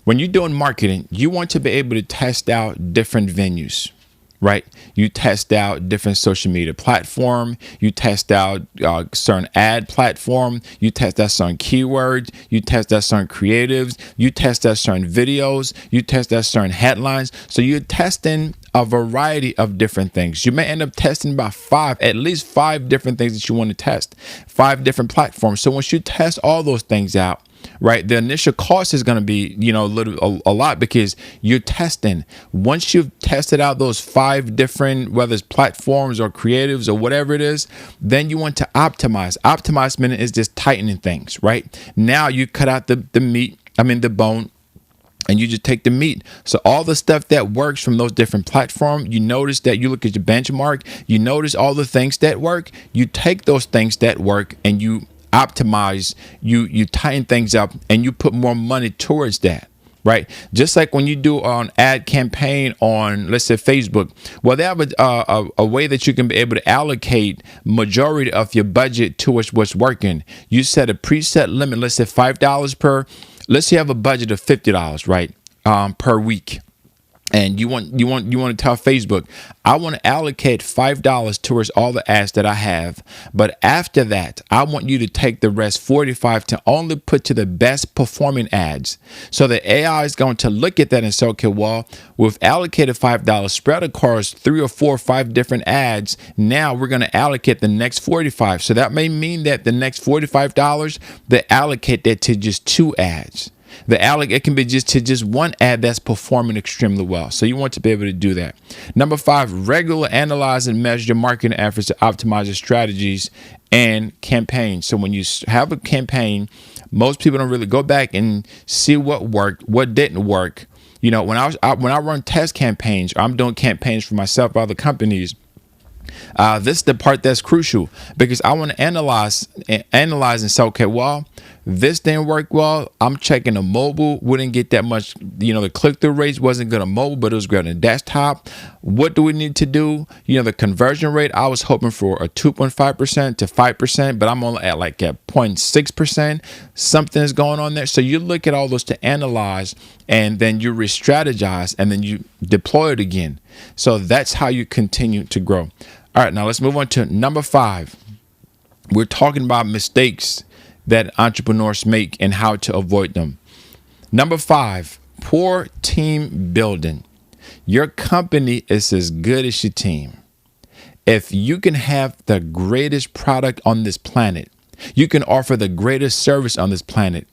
When you're doing marketing, you want to be able to test out different venues. Right? You test out different social media platform. You test out certain ad platform. You test out certain keywords. You test out certain creatives. You test out certain videos. You test out certain headlines. So you're testing a variety of different things. You may end up testing about at least five different things that you want to test, 5 different platforms. So once you test all those things out, right, the initial cost is going to be, a lot, because you're testing. Once you've tested out those 5 different, whether it's platforms or creatives or whatever it is, then you want to optimize. Optimize meaning is just tightening things, right? Now you cut out the bone, and you just take the meat. So all the stuff that works from those different platforms, you notice that you look at your benchmark, you notice all the things that work, you take those things that work and you optimize, you tighten things up, and you put more money towards that, right? Just like when you do an ad campaign on, let's say, Facebook, well, they have a way that you can be able to allocate majority of your budget towards what's working. You set a preset limit, let's say $5 let's say you have a budget of $50, right, per week. And you want to tell Facebook, I want to allocate $5 towards all the ads that I have. But after that, I want you to take the rest 45 to only put to the best performing ads. So the AI is going to look at that and say, okay, well, we've allocated $5 spread across 3 or 4 or 5 different ads. Now we're going to allocate the next 45. So that may mean that the next $45, they allocate that to just 2 ads. It can be just one ad that's performing extremely well. So you want to be able to do that. Number 5, regularly analyze and measure your marketing efforts to optimize your strategies and campaigns. So when you have a campaign, most people don't really go back and see what worked, what didn't work. When I run test campaigns, or I'm doing campaigns for myself or other companies, this is the part that's crucial, because I want to analyze and say, okay, well, this didn't work well. I'm checking the mobile, wouldn't get that much, the click-through rates wasn't good on mobile, but it was great on the desktop. What do we need to do? The conversion rate, I was hoping for a 2.5% to 5%, but I'm only at 0.6%. Something is going on there. So you look at all those to analyze, and then you re-strategize, and then you deploy it again. So that's how you continue to grow. All right, now let's move on to number 5. We're talking about mistakes that entrepreneurs make and how to avoid them. Number 5, poor team building. Your company is as good as your team. If you can have the greatest product on this planet, you can offer the greatest service on this planet,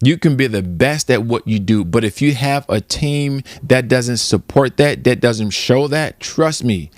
you can be the best at what you do. But if you have a team that doesn't support that doesn't show that, trust me,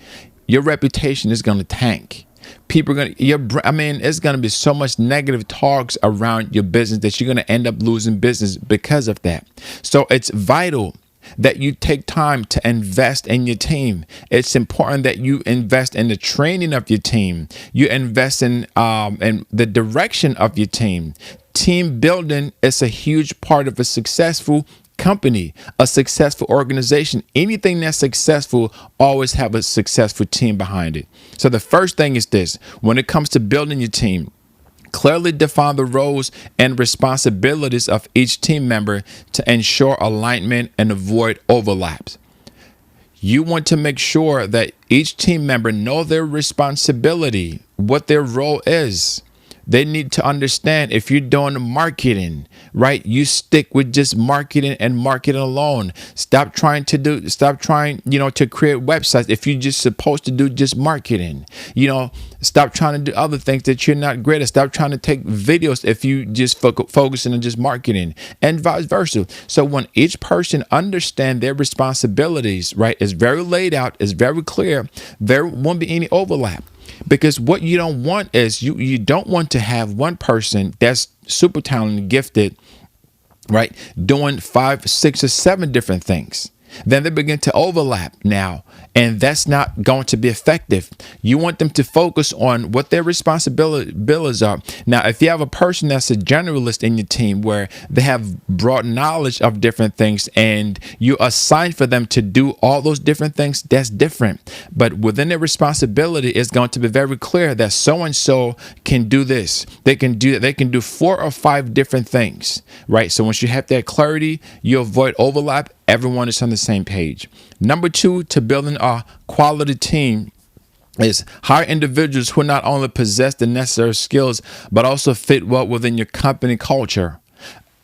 your reputation is going to tank. People are it's going to be so much negative talks around your business that you're going to end up losing business because of that. So it's vital that you take time to invest in your team. It's important that you invest in the training of your team. You invest in the direction of your team. Team building is a huge part of a successful company, a successful organization. Anything that's successful always have a successful team behind it. So the first thing is this: when it comes to building your team, clearly define the roles and responsibilities of each team member to ensure alignment and avoid overlaps. You want to make sure that each team member know their responsibility, what their role is. They need to understand if you're doing marketing, right? You stick with just marketing and marketing alone. Stop trying, to create websites if you're just supposed to do just marketing. Stop trying to do other things that you're not great at. Stop trying to take videos if you just focusing on just marketing, and vice versa. So when each person understand their responsibilities, right, is very laid out, is very clear, there won't be any overlap. Because what you don't want is you don't want to have one person that's super talented, gifted, right, doing 5, 6, or 7 different things. Then they begin to overlap now, and that's not going to be effective. You want them to focus on what their responsibilities are. Now, if you have a person that's a generalist in your team where they have broad knowledge of different things and you assign for them to do all those different things, that's different. But within their responsibility, it's going to be very clear that so-and-so can do this. They can do 4 or 5 different things, right? So once you have that clarity, you avoid overlap. Everyone is on the same page. Number 2, to building a quality team is hire individuals who not only possess the necessary skills, but also fit well within your company culture.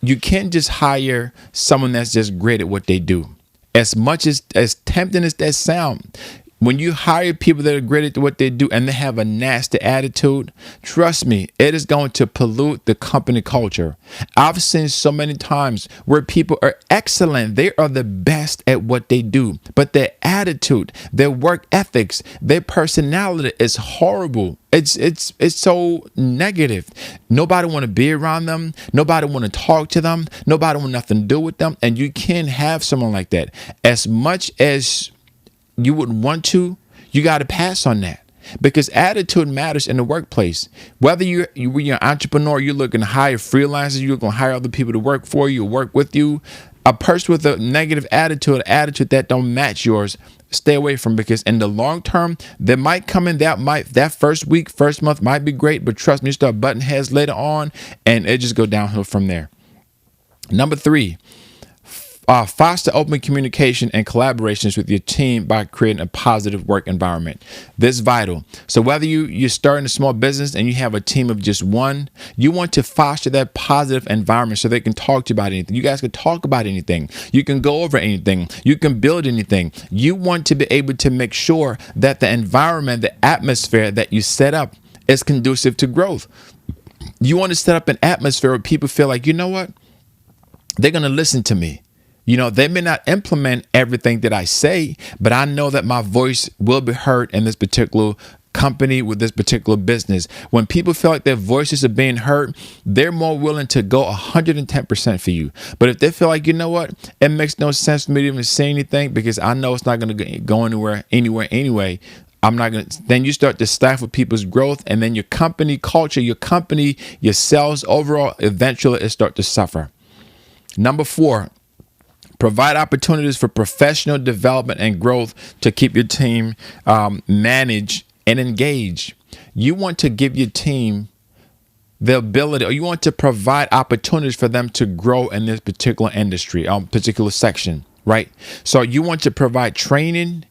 You can't just hire someone that's just great at what they do. As much as tempting as that sounds, when you hire people that are great at what they do and they have a nasty attitude, trust me, it is going to pollute the company culture. I've seen so many times where people are excellent. They are the best at what they do, but their attitude, their work ethics, their personality is horrible. It's so negative. Nobody want to be around them. Nobody want to talk to them. Nobody want nothing to do with them. And you can't have someone like that. As much as you would want to, you got to pass on that, because attitude matters in the workplace. Whether you're an entrepreneur, you're looking to hire freelancers, you're going to hire other people to work for you, work with you. A person with a negative attitude that don't match yours, stay away from, because in the long term, they might come in that first week, first month might be great, but trust me, you start butting heads later on, and it just go downhill from there. Number 3. Foster open communication and collaborations with your team by creating a positive work environment. This is vital. So whether you're starting a small business and you have a team of just one, you want to foster that positive environment so they can talk to you about anything. You guys can talk about anything. You can go over anything. You can build anything. You want to be able to make sure that the environment, the atmosphere that you set up is conducive to growth. You want to set up an atmosphere where people feel like, you know what? They're going to listen to me. They may not implement everything that I say, but I know that my voice will be heard in this particular company with this particular business. When people feel like their voices are being heard, they're more willing to go 110% for you. But if they feel like, you know what, it makes no sense for me to even say anything because I know it's not going to go anywhere anyway, I'm not going to, then you start to stifle people's growth, and then your company culture, your sales overall, eventually it start to suffer. Number 4, provide opportunities for professional development and growth to keep your team managed and engaged. You want to give your team the ability, or you want to provide opportunities for them to grow in this particular industry, particular section, right? So you want to provide training.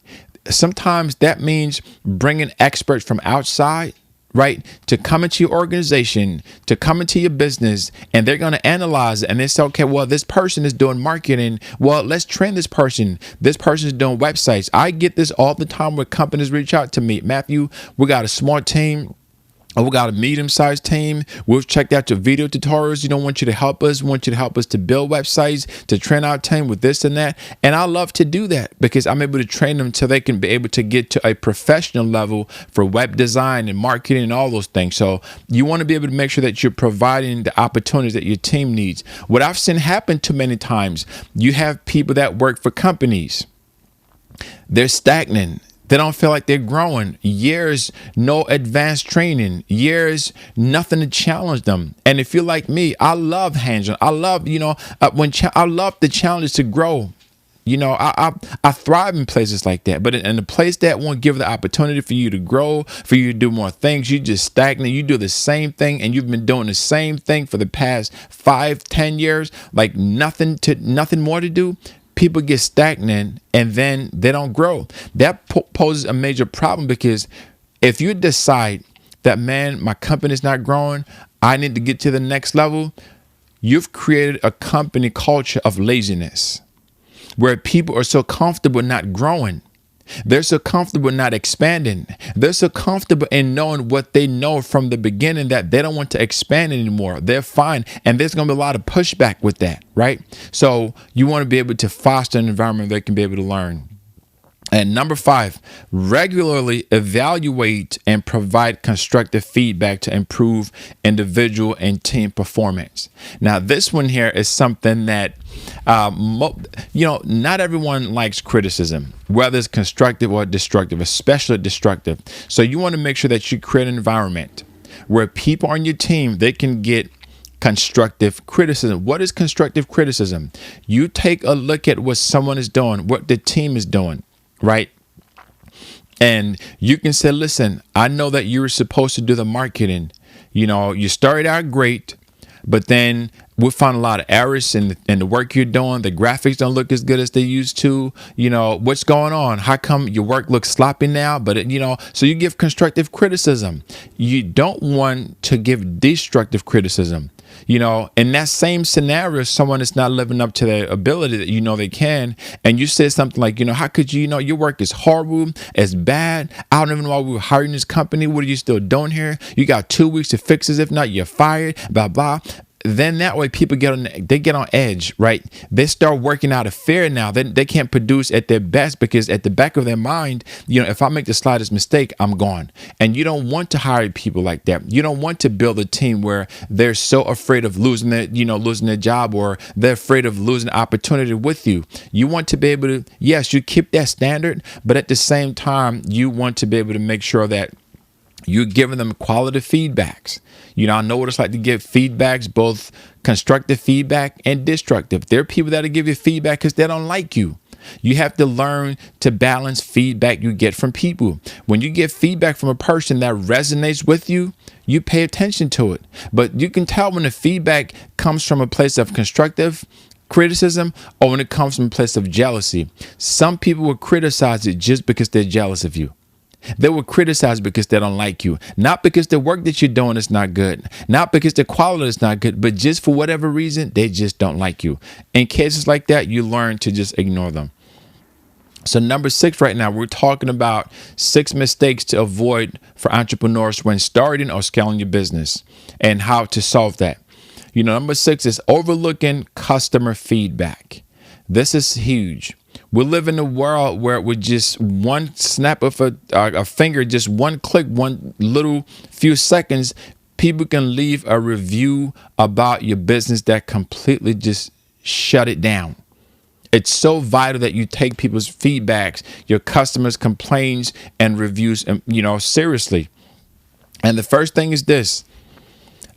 Sometimes that means bringing experts from outside, right, to come into your organization, to come into your business, and they're going to analyze it. And they say, okay, well, this person is doing marketing. Well, let's train this person. This person is doing websites. I get this all the time where companies reach out to me. Mathew, we got a small team. Oh, we got a medium-sized team. We've checked out your video tutorials. Want you to help us. We want you to help us to build websites, to train our team with this and that. And I love to do that because I'm able to train them so they can be able to get to a professional level for web design and marketing and all those things. So you want to be able to make sure that you're providing the opportunities that your team needs. What I've seen happen too many times, you have people that work for companies. They're stagnant. They don't feel like they're growing. Years, no advanced training. Years, nothing to challenge them. And if you're like me, I love hands-on. I love, I love the challenge to grow. I thrive in places like that. But in a place that won't give the opportunity for you to grow, for you to do more things, you just stagnate. You do the same thing, and you've been doing the same thing for the past 5-10 years, like nothing more to do. People get stagnant and then they don't grow. That poses a major problem because if you decide that, man, my company is not growing, I need to get to the next level, you've created a company culture of laziness where people are so comfortable not growing. They're so comfortable not expanding. They're so comfortable in knowing what they know from the beginning that they don't want to expand anymore. They're fine. And there's going to be a lot of pushback with that, right? So you want to be able to foster an environment they can be able to learn. And number 5, regularly evaluate and provide constructive feedback to improve individual and team performance. Now, this one here is something that, not everyone likes criticism, whether it's constructive or destructive, especially destructive. So you want to make sure that you create an environment where people on your team, they can get constructive criticism. What is constructive criticism? You take a look at what someone is doing, what the team is doing. Right. And you can say, listen, I know that you were supposed to do the marketing. You started out great, but then we found a lot of errors in the work you're doing. The graphics don't look as good as they used to. What's going on? How come your work looks sloppy now? But, so you give constructive criticism. You don't want to give destructive criticism. In that same scenario, someone is not living up to their ability that they can, and you say something like, how could your work is horrible, it's bad. I don't even know why we were hiring this company. What are you still doing here? You got 2 weeks to fix this. If not, you're fired, blah, blah. Then that way people get on edge, right? They start working out of fear now. They can't produce at their best because at the back of their mind, if I make the slightest mistake, I'm gone. And you don't want to hire people like that. You don't want to build a team where they're so afraid of losing their job, or they're afraid of losing opportunity with you. You want to be able to, yes, you keep that standard, but at the same time, you want to be able to make sure that you're giving them quality feedbacks. I know what it's like to give feedbacks, both constructive feedback and destructive. There are people that'll give you feedback because they don't like you. You have to learn to balance feedback you get from people. When you get feedback from a person that resonates with you, you pay attention to it. But you can tell when the feedback comes from a place of constructive criticism or when it comes from a place of jealousy. Some people will criticize it just because they're jealous of you. They will criticize because they don't like you, not because the work that you're doing is not good, not because the quality is not good, but just for whatever reason, they just don't like you. In cases like that, you learn to just ignore them. So number 6 right now, we're talking about 6 mistakes to avoid for entrepreneurs when starting or scaling your business and how to solve that. Number 6 is overlooking customer feedback. This is huge. We live in a world where with just one snap of a finger, just one click, one little few seconds, people can leave a review about your business that completely just shut it down. It's so vital that you take people's feedbacks, your customers' complaints and reviews, seriously. And the first thing is this: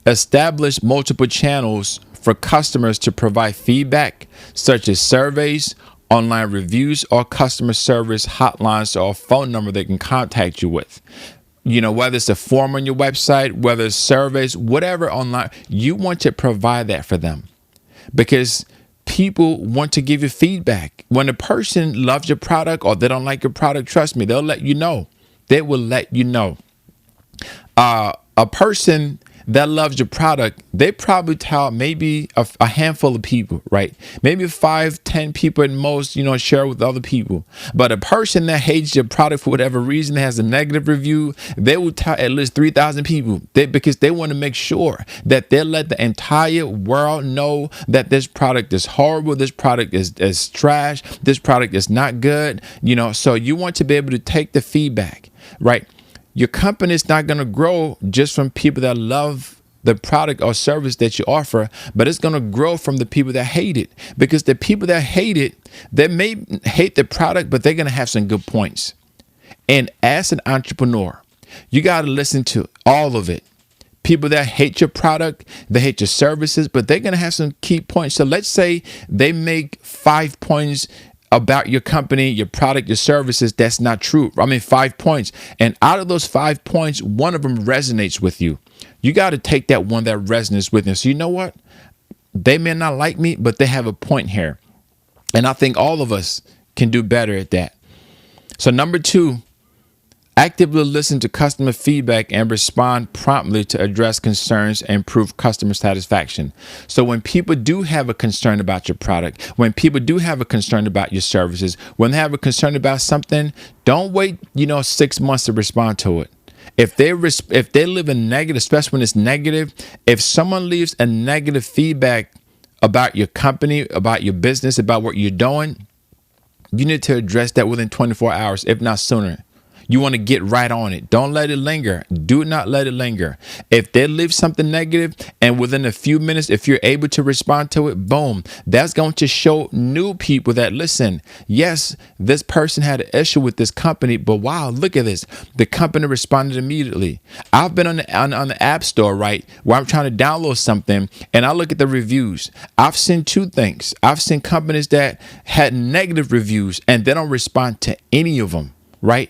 establish multiple channels for customers to provide feedback, such as surveys, online reviews, or customer service hotlines or a phone number they can contact you with. Whether it's a form on your website, whether it's surveys, whatever online, you want to provide that for them, because people want to give you feedback. When a person loves your product or they don't like your product, trust me, they'll let you know. They will let you know. A person that loves your product, they probably tell maybe a handful of people, right? Maybe 5, 10 people at most, share with other people. But a person that hates your product for whatever reason, has a negative review, they will tell at least 3,000 people, because they want to make sure that they let the entire world know that this product is horrible, this product is trash, this product is not good. So you want to be able to take the feedback, right? Your company is not going to grow just from people that love the product or service that you offer, but it's going to grow from the people that hate it, because the people that hate it, they may hate the product, but they're going to have some good points. And as an entrepreneur, you got to listen to all of it. People that hate your product, they hate your services, but they're going to have some key points. So let's say they make 5 points about your company, your product, your services. That's not true. 5 points. And out of those 5 points, one of them resonates with you. You got to take that one that resonates with you. So you know what? They may not like me, but they have a point here. And I think all of us can do better at that. So number 2, actively listen to customer feedback and respond promptly to address concerns and improve customer satisfaction. So when people do have a concern about your product, when people do have a concern about your services, when they have a concern about something, don't wait, 6 months to respond to it. If they live in negative, especially when it's negative, if someone leaves a negative feedback about your company, about your business, about what you're doing, you need to address that within 24 hours, if not sooner. You want to get right on it. Don't let it linger. Do not let it linger. If they leave something negative and within a few minutes, if you're able to respond to it, boom, that's going to show new people that, listen, yes, this person had an issue with this company, but wow, look at this. The company responded immediately. I've been on the App Store, right, where I'm trying to download something and I look at the reviews. I've seen 2 things. I've seen companies that had negative reviews and they don't respond to any of them, right?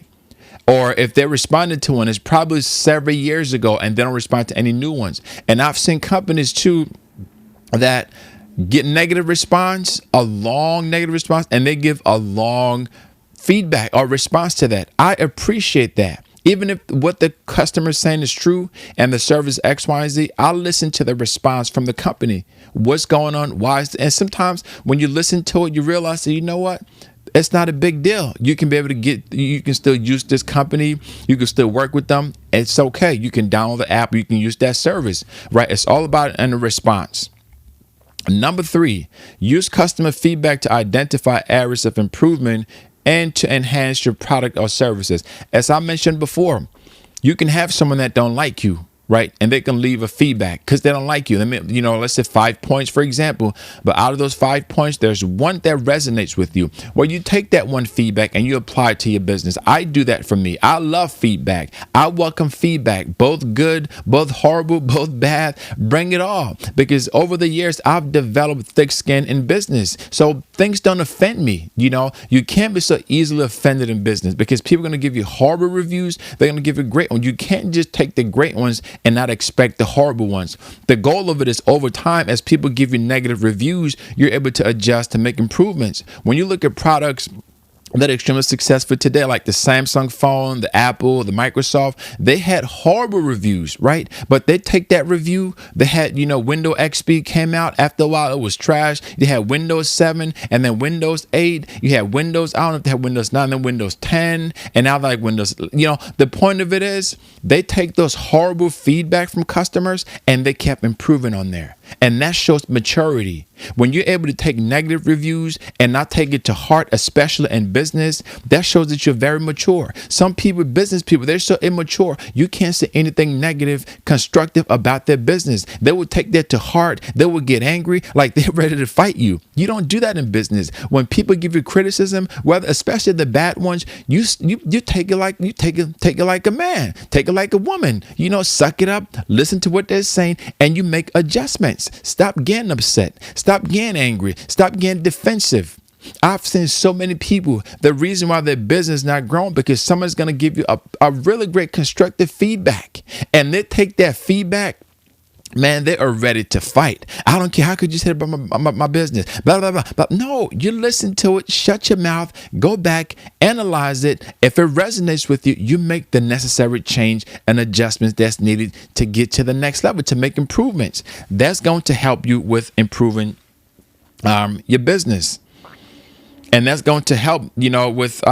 Or if they responded to one, it's probably several years ago and they don't respond to any new ones. And I've seen companies too that get negative response, a long negative response, and they give a long feedback or response to that. I appreciate that. Even if what the customer is saying is true and the service X, Y, and Z, I'll listen to the response from the company. What's going on? Why? And sometimes when you listen to it, you realize that, you know what? It's not a big deal. You can be able to you can still use this company. You can still work with them. It's okay. You can download the app. You can use that service, right? It's all about a response. Number 3, use customer feedback to identify areas of improvement and to enhance your product or services. As I mentioned before, you can have someone that don't like you, right? And they can leave a feedback because they don't like you. Let's say 5 points, for example, but out of those 5 points, there's one that resonates with you. Well, you take that one feedback and you apply it to your business. I do that for me. I love feedback. I welcome feedback, both good, both horrible, both bad. Bring it all. Because over the years, I've developed thick skin in business. So things don't offend me. You can't be so easily offended in business because people are going to give you horrible reviews. They're going to give you great ones. You can't just take the great ones and not expect the horrible ones. The goal of it is over time, as people give you negative reviews, you're able to adjust to make improvements. When you look at products that are extremely successful today, like the Samsung phone, the Apple, the Microsoft, they had horrible reviews, right? But they take that review. They had, Windows XP came out. After a while, it was trash. You had Windows 7 and then Windows 8. You had Windows, I don't know if they had Windows 9, then Windows 10, and now like Windows, the point of it is they take those horrible feedback from customers and they kept improving on there. And that shows maturity. When you're able to take negative reviews and not take it to heart, especially in business, business, that shows that you're very mature. Some people, business people, they're so immature. You can't say anything negative, constructive about their business. They will take that to heart. They will get angry, like they're ready to fight you. You don't do that in business. When people give you criticism, whether especially the bad ones, you take it like take it like a man, take it like a woman. Suck it up, listen to what they're saying, and you make adjustments. Stop getting upset. Stop getting angry. Stop getting defensive. I've seen so many people, the reason why their business is not growing because someone's going to give you a really great constructive feedback, and they take that feedback. Man, they are ready to fight. I don't care. How could you say about my business? Blah, blah, blah. But no, you listen to it, shut your mouth, go back, analyze it. If it resonates with you, you make the necessary change and adjustments that's needed to get to the next level, to make improvements. That's going to help you with improving your business. And that's going to help, with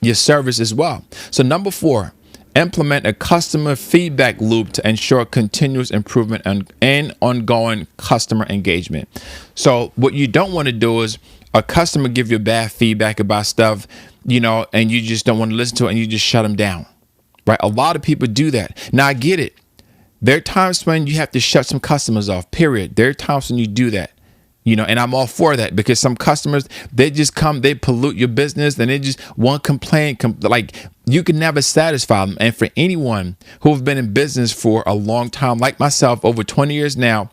your service as well. So number 4. Implement a customer feedback loop to ensure continuous improvement and ongoing customer engagement. So what you don't want to do is a customer give you bad feedback about stuff, and you just don't want to listen to it and you just shut them down, right? A lot of people do that. Now I get it. There are times when you have to shut some customers off, period. There are times when you do that. And I'm all for that because some customers, they just come, they pollute your business and they just want complaint. Like you can never satisfy them. And for anyone who've been in business for a long time, like myself, over 20 years now,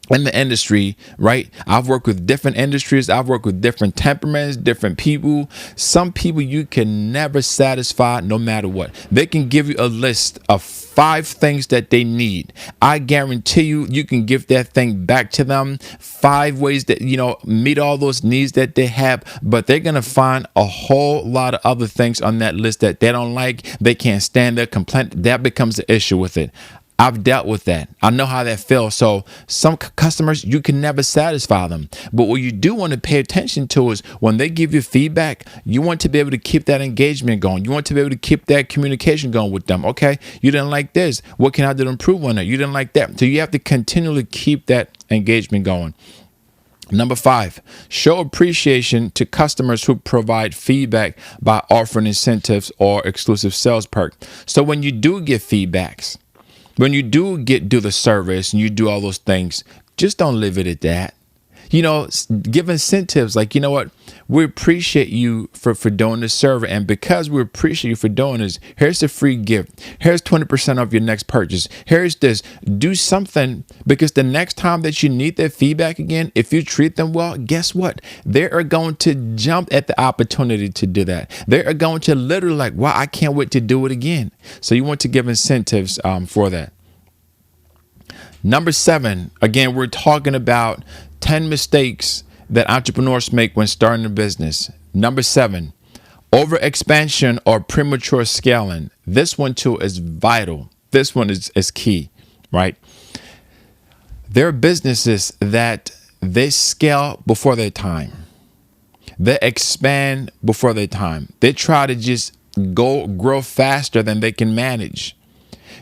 in the industry, right? I've worked with different industries. I've worked with different temperaments, different people. Some people you can never satisfy no matter what. They can give you a list of 5 things that they need. I guarantee you can give that thing back to them 5 ways that, meet all those needs that they have, but they're going to find a whole lot of other things on that list that they don't like. They can't stand their complaint. That becomes the issue with it. I've dealt with that. I know how that feels. So some customers, you can never satisfy them. But what you do want to pay attention to is when they give you feedback, you want to be able to keep that engagement going. You want to be able to keep that communication going with them. Okay, you didn't like this. What can I do to improve on it? You didn't like that. So you have to continually keep that engagement going. Number 5, show appreciation to customers who provide feedback by offering incentives or exclusive sales perks. So when you do get feedbacks, when you do the service and you do all those things, just don't leave it at that. Give incentives like, what, we appreciate you for doing this survey. And because we appreciate you for doing this, here's a free gift. Here's 20% of your next purchase. Here's this. Do something, because the next time that you need that feedback again, if you treat them well, guess what? They are going to jump at the opportunity to do that. They are going to literally like, wow, I can't wait to do it again. So you want to give incentives for that. Number 7, again, we're talking about 10 mistakes that entrepreneurs make when starting a business. Number 7, overexpansion or premature scaling. This one too is vital. This one is key, right? There are businesses that they scale before their time. They expand before their time. They try to just grow faster than they can manage.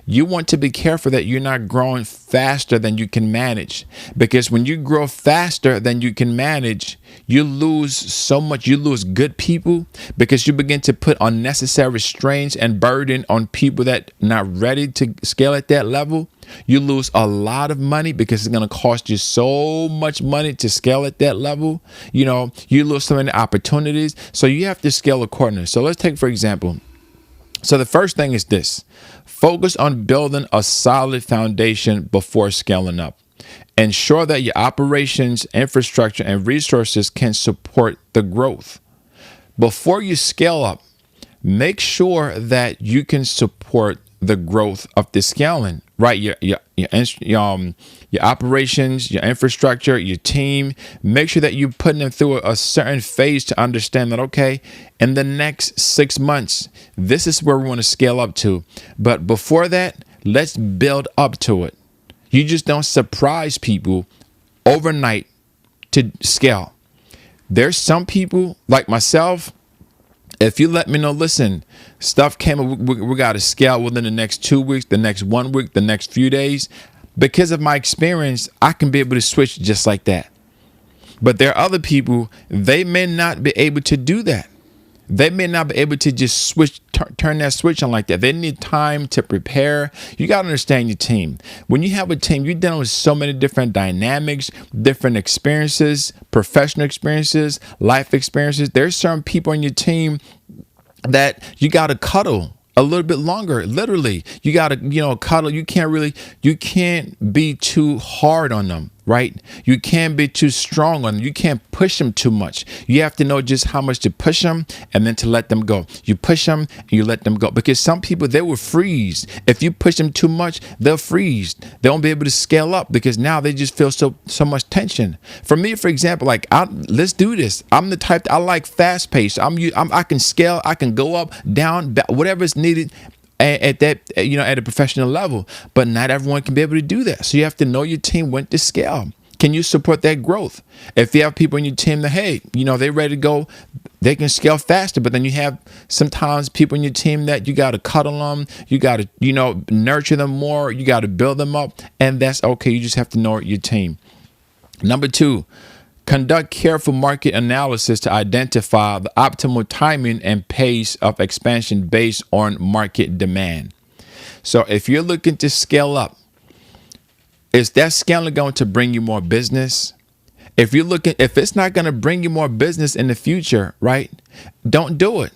You want to be careful that you're not growing faster than you can manage, because when you grow faster than you can manage, you lose so much. You lose good people because you begin to put unnecessary strains and burden on people that are not ready to scale at that level. You lose a lot of money because it's going to cost you so much money to scale at that level. You lose so many opportunities. So you have to scale accordingly. So let's take, for example, so the first thing is this: focus on building a solid foundation before scaling up. Ensure that your operations, infrastructure, and resources can support the growth. Before you scale up, make sure that you can support the growth of the scaling, right? Your operations, your infrastructure, your team. Make sure that you're putting them through a certain phase to understand that, okay, in the next 6 months, this is where we want to scale up to. But before that, let's build up to it. You just don't surprise people overnight to scale. There's some people like myself. If you let me know, listen, stuff came up, we got to scale within the next 2 weeks, the next 1 week, the next few days. Because of my experience, I can be able to switch just like that. But there are other people, they may not be able to do that. They may not be able to just turn that switch on like that. They need time to prepare. You got to understand your team. When you have a team, you're dealing with so many different dynamics, different experiences, professional experiences, life experiences. There's certain people on your team that you got to cuddle a little bit longer. Literally, you got to, cuddle. You can't be too hard on them, right? You can't be too strong on them. You can't push them too much. You have to know just how much to push them and then to let them go. You push them and you let them go, because some people, they will freeze. If you push them too much, they'll freeze. They won't be able to scale up because now they just feel so much tension. For me, for example, let's do this. I'm the type that I like fast pace. I can scale. I can go up, down, back, whatever is needed at that, at a professional level. But not everyone can be able to do that. So you have to know your team when to scale. Can you support that growth? If you have people in your team that, hey, they're ready to go, they can scale faster. But then you have sometimes people in your team that you got to cuddle them. You got to, nurture them more. You got to build them up. And that's okay. You just have to know your team. Number 2, conduct careful market analysis to identify the optimal timing and pace of expansion based on market demand. So if you're looking to scale up, is that scaling going to bring you more business? If it's not going to bring you more business in the future, right? Don't do it.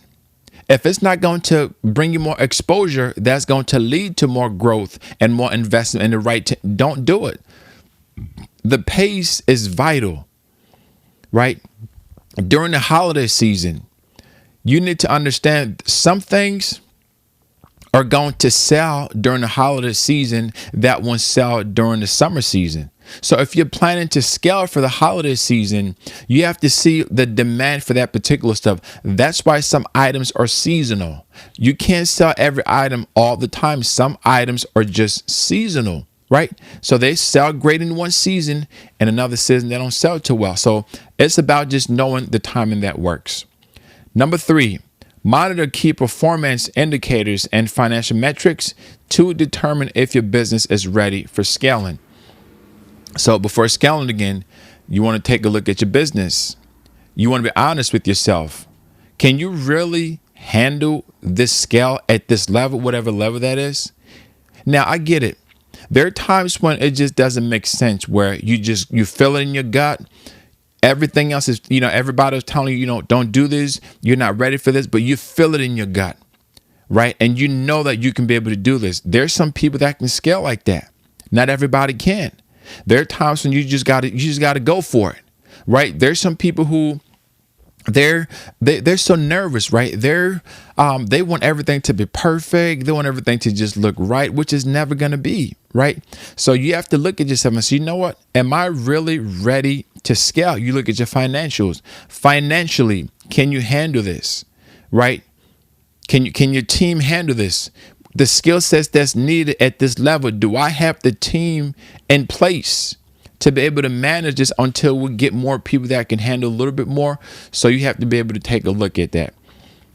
If it's not going to bring you more exposure, that's going to lead to more growth and more investment in the right. Don't do it. The pace is vital, right? During the holiday season, you need to understand some things are going to sell during the holiday season that won't sell during the summer season. So if you're planning to scale for the holiday season, you have to see the demand for that particular stuff. That's why some items are seasonal. You can't sell every item all the time. Some items are just seasonal, right? So they sell great in one season, and another season they don't sell too well. So it's about just knowing the timing that works. Number 3, monitor key performance indicators and financial metrics to determine if your business is ready for scaling. So before scaling again, you want to take a look at your business. You want to be honest with yourself. Can you really handle this scale at this level, whatever level that is? Now, I get it. There are times when it just doesn't make sense, where you feel it in your gut. Everything else is, everybody's telling you, don't do this. You're not ready for this, but you feel it in your gut, right? And you know that you can be able to do this. There's some people that can scale like that. Not everybody can. There are times when you just got to go for it, right? There's some people who they're so nervous, right? They want everything to be perfect. They want everything to just look right, which is never going to be, right? So you have to look at yourself and say, you know what? Am I really ready to scale? You look at your financials. Financially, can you handle this, right? Can your team handle this? The skill sets that's needed at this level. Do I have the team in place to be able to manage this until we get more people that can handle a little bit more? So you have to be able to take a look at that.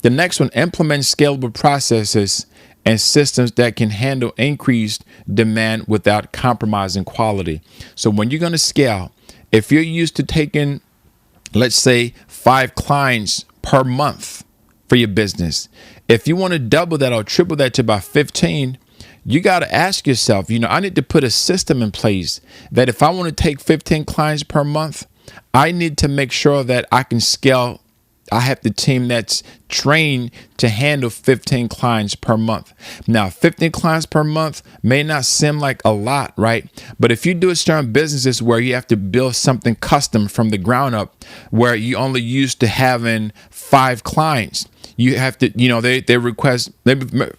The next one, implement scalable processes and systems that can handle increased demand without compromising quality. So when you're going to scale, if you're used to taking, let's say, 5 clients per month for your business, if you want to double that or triple that to about 15, you got to ask yourself, I need to put a system in place that if I want to take 15 clients per month, I need to make sure that I can scale. I have the team that's trained to handle 15 clients per month. Now, 15 clients per month may not seem like a lot, right? But if you do certain businesses where you have to build something custom from the ground up, where you only used to having 5 clients, you have to, they request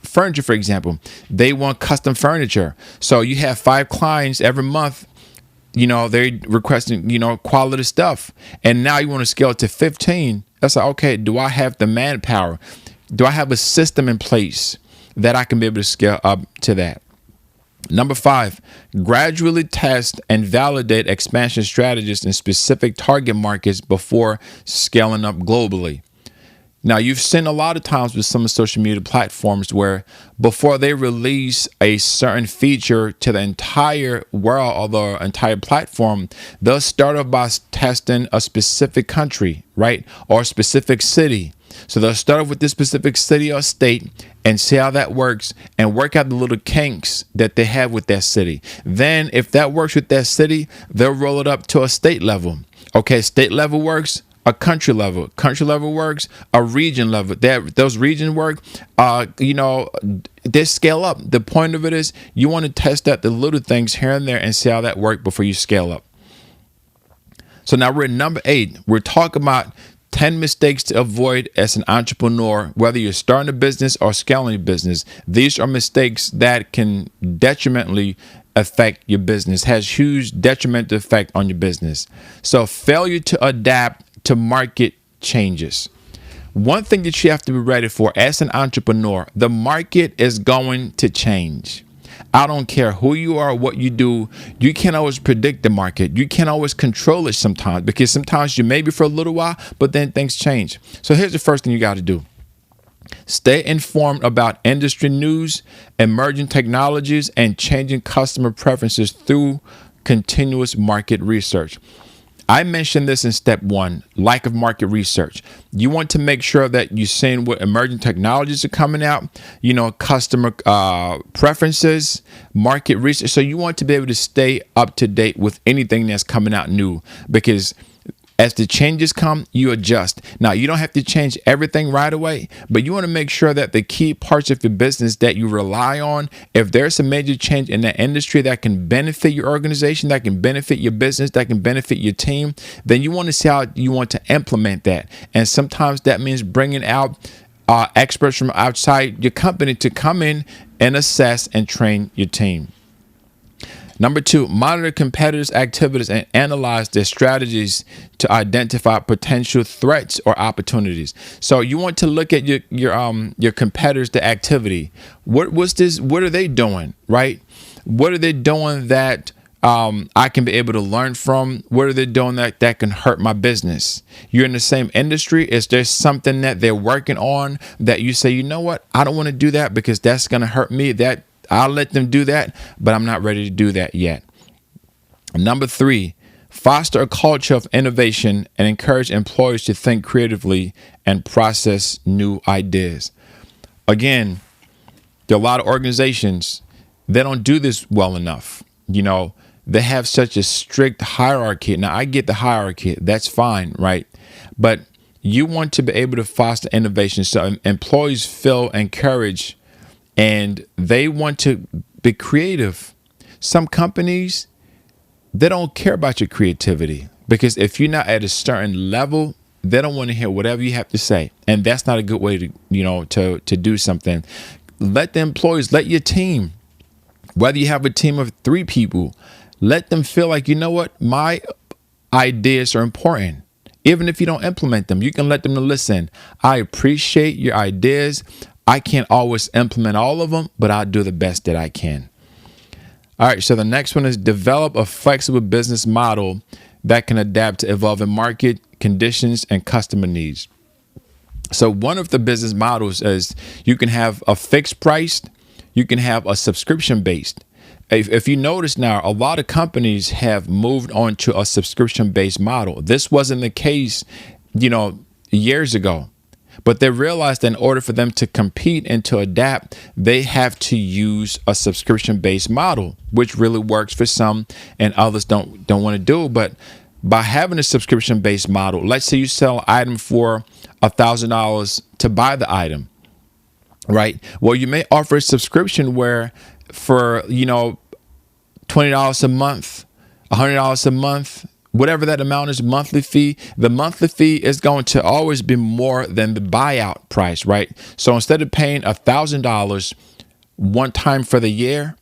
furniture, for example. They want custom furniture. So you have 5 clients every month. They're requesting, quality stuff. And now you want to scale it to 15. That's like, okay, do I have the manpower? Do I have a system in place that I can be able to scale up to that? Number 5, gradually test and validate expansion strategies in specific target markets before scaling up globally. Now, you've seen a lot of times with some of social media platforms where before they release a certain feature to the entire world or the entire platform, they'll start off by testing a specific country, right? Or a specific city. So they'll start off with this specific city or state and see how that works and work out the little kinks that they have with that city. Then if that works with that city, they'll roll it up to a state level. Okay, state level works. A country level works, a region level. Those regions work. They scale up. The point of it is you want to test out the little things here and there and see how that works before you scale up. So now we're at number 8. We're talking about 10 mistakes to avoid as an entrepreneur, whether you're starting a business or scaling a business. These are mistakes that can detrimentally affect your business, has huge detrimental effect on your business. So failure to adapt to market changes. One thing that you have to be ready for as an entrepreneur, the market is going to change. I don't care who you are, what you do. You can't always predict the market. You can't always control it sometimes, because sometimes you may be for a little while, but then things change. So here's the first thing you got to do. Stay informed about industry news, emerging technologies, and changing customer preferences through continuous market research. I mentioned this in step 1, lack of market research. You want to make sure that you're seeing what emerging technologies are coming out, customer preferences, market research. So you want to be able to stay up to date with anything that's coming out new, because as the changes come, you adjust. Now, you don't have to change everything right away, but you want to make sure that the key parts of your business that you rely on, if there's a major change in the industry that can benefit your organization, that can benefit your business, that can benefit your team, then you want to see how you want to implement that. And sometimes that means bringing out experts from outside your company to come in and assess and train your team. Number 2, monitor competitors' activities and analyze their strategies to identify potential threats or opportunities. So you want to look at your competitors' the activity. What are they doing, right? What are they doing that I can be able to learn from? What are they doing that can hurt my business? You're in the same industry. Is there something that they're working on that you say, you know what, I don't want to do that because that's going to hurt me? That I'll let them do that, but I'm not ready to do that yet. Number 3, foster a culture of innovation and encourage employees to think creatively and process new ideas. Again, there are a lot of organizations that don't do this well enough. They have such a strict hierarchy. Now, I get the hierarchy. That's fine, right? But you want to be able to foster innovation so employees feel encouraged and they want to be creative. Some companies, they don't care about your creativity, because if you're not at a certain level, they don't want to hear whatever you have to say. And that's not a good way to do something. Let the employees, let your team, whether you have a team of 3 people, let them feel like, you know what, my ideas are important. Even if you don't implement them, you can let them know, listen, I appreciate your ideas. I can't always implement all of them, but I'll do the best that I can. All right, so the next one is develop a flexible business model that can adapt to evolving market conditions and customer needs. So one of the business models is you can have a fixed price, you can have a subscription based. If you notice now, a lot of companies have moved on to a subscription based model. This wasn't the case, years ago. But they realized that in order for them to compete and to adapt, they have to use a subscription-based model, which really works for some and others don't want to do. But by having a subscription-based model, let's say you sell an item for $1,000 to buy the item, right? Well, you may offer a subscription where for, $20 a month, $100 a month, whatever that amount is, monthly fee, the monthly fee is going to always be more than the buyout price, right? So instead of paying $1,000 one time for the year,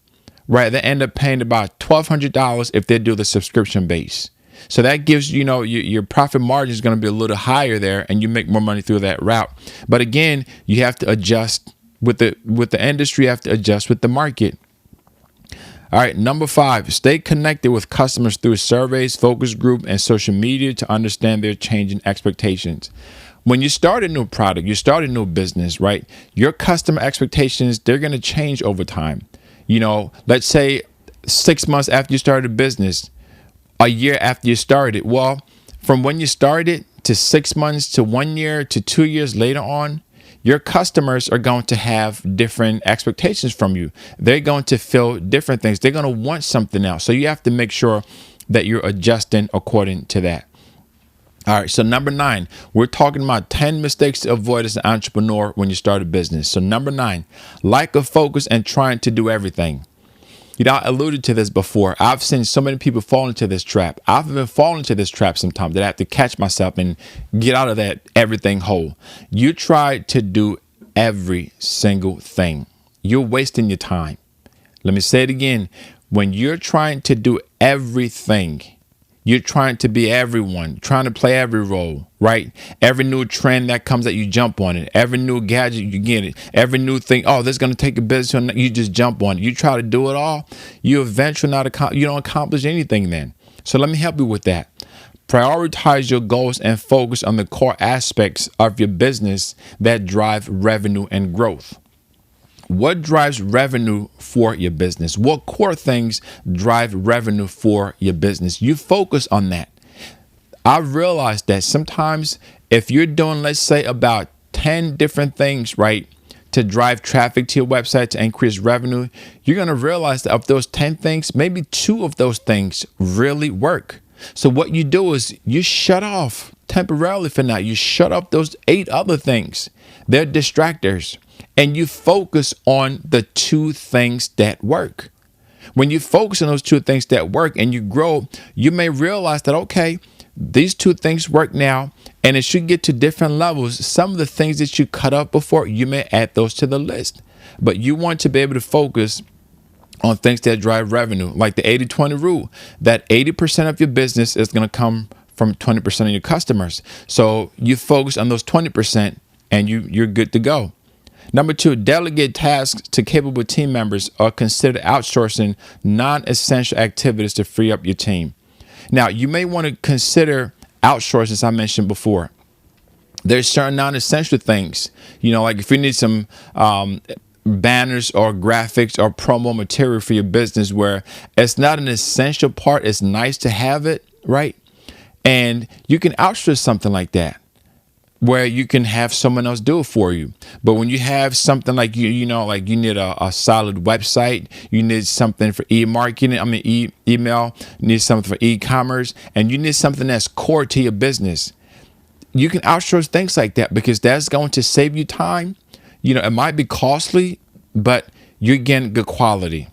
right, they end up paying about $1,200 if they do the subscription base. So that gives, your profit margin is going to be a little higher there and you make more money through that route. But again, you have to adjust with the industry, you have to adjust with the market. All right, number 5, stay connected with customers through surveys, focus group, and social media to understand their changing expectations. When you start a new product, you start a new business, right? Your customer expectations, they're going to change over time. Let's say 6 months after you started a business, a year after you started. Well, from when you started to 6 months to 1 year to 2 years later on, your customers are going to have different expectations from you. They're going to feel different things. They're going to want something else. So you have to make sure that you're adjusting according to that. All right. So number 9, we're talking about 10 mistakes to avoid as an entrepreneur when you start a business. So number 9, lack of focus and trying to do everything. I alluded to this before. I've seen so many people fall into this trap. I've even fallen into this trap sometimes that I have to catch myself and get out of that everything hole. You try to do every single thing. You're wasting your time. Let me say it again. When you're trying to do everything, you're trying to be everyone, trying to play every role, right? Every new trend that comes out, you jump on it. Every new gadget, you get it. Every new thing, this is going to take a business, you just jump on it. You try to do it all, you eventually you don't accomplish anything then. So let me help you with that. Prioritize your goals and focus on the core aspects of your business that drive revenue and growth. What drives revenue for your business? What core things drive revenue for your business? You focus on that. I've realized that sometimes if you're doing, let's say, about 10 different things, right, to drive traffic to your website to increase revenue, you're going to realize that of those 10 things, maybe 2 of those things really work. So what you do is you shut off temporarily for now. You shut off those 8 other things. They're distractors. And you focus on the 2 things that work. When you focus on those 2 things that work and you grow, you may realize that, okay, these 2 things work now, and it should get to different levels. Some of the things that you cut off before, you may add those to the list. But you want to be able to focus on things that drive revenue, like the 80-20 rule, that 80% of your business is going to come from 20% of your customers. So you focus on those 20% and you're good to go. Number 2, delegate tasks to capable team members or consider outsourcing non-essential activities to free up your team. Now, you may want to consider outsourcing, as I mentioned before. There's certain non-essential things, like if you need some banners or graphics or promo material for your business where it's not an essential part, it's nice to have it, right? And you can outsource something like that, where you can have someone else do it for you. But when you have something like like you need a solid website, you need something for email, you need something for e-commerce, and you need something that's core to your business. You can outsource things like that because that's going to save you time. It might be costly, but you're getting good quality.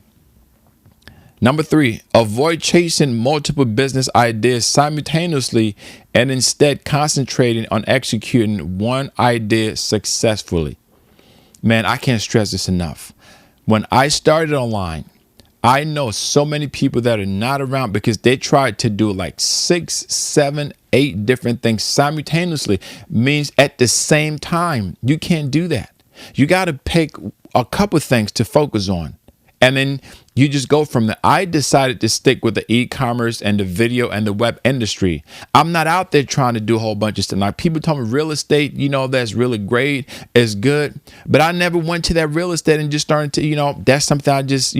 Number 3, avoid chasing multiple business ideas simultaneously and instead concentrating on executing one idea successfully. Man, I can't stress this enough. When I started online, I know so many people that are not around because they tried to do like 6, 7, 8 different things simultaneously. Means at the same time. You can't do that. You got to pick a couple things to focus on. And then you just go from there. I decided to stick with the e-commerce and the video and the web industry. I'm not out there trying to do a whole bunch of stuff. Like people tell me real estate, that's really great, it's good. But I never went to that real estate and just started to, that's something I just,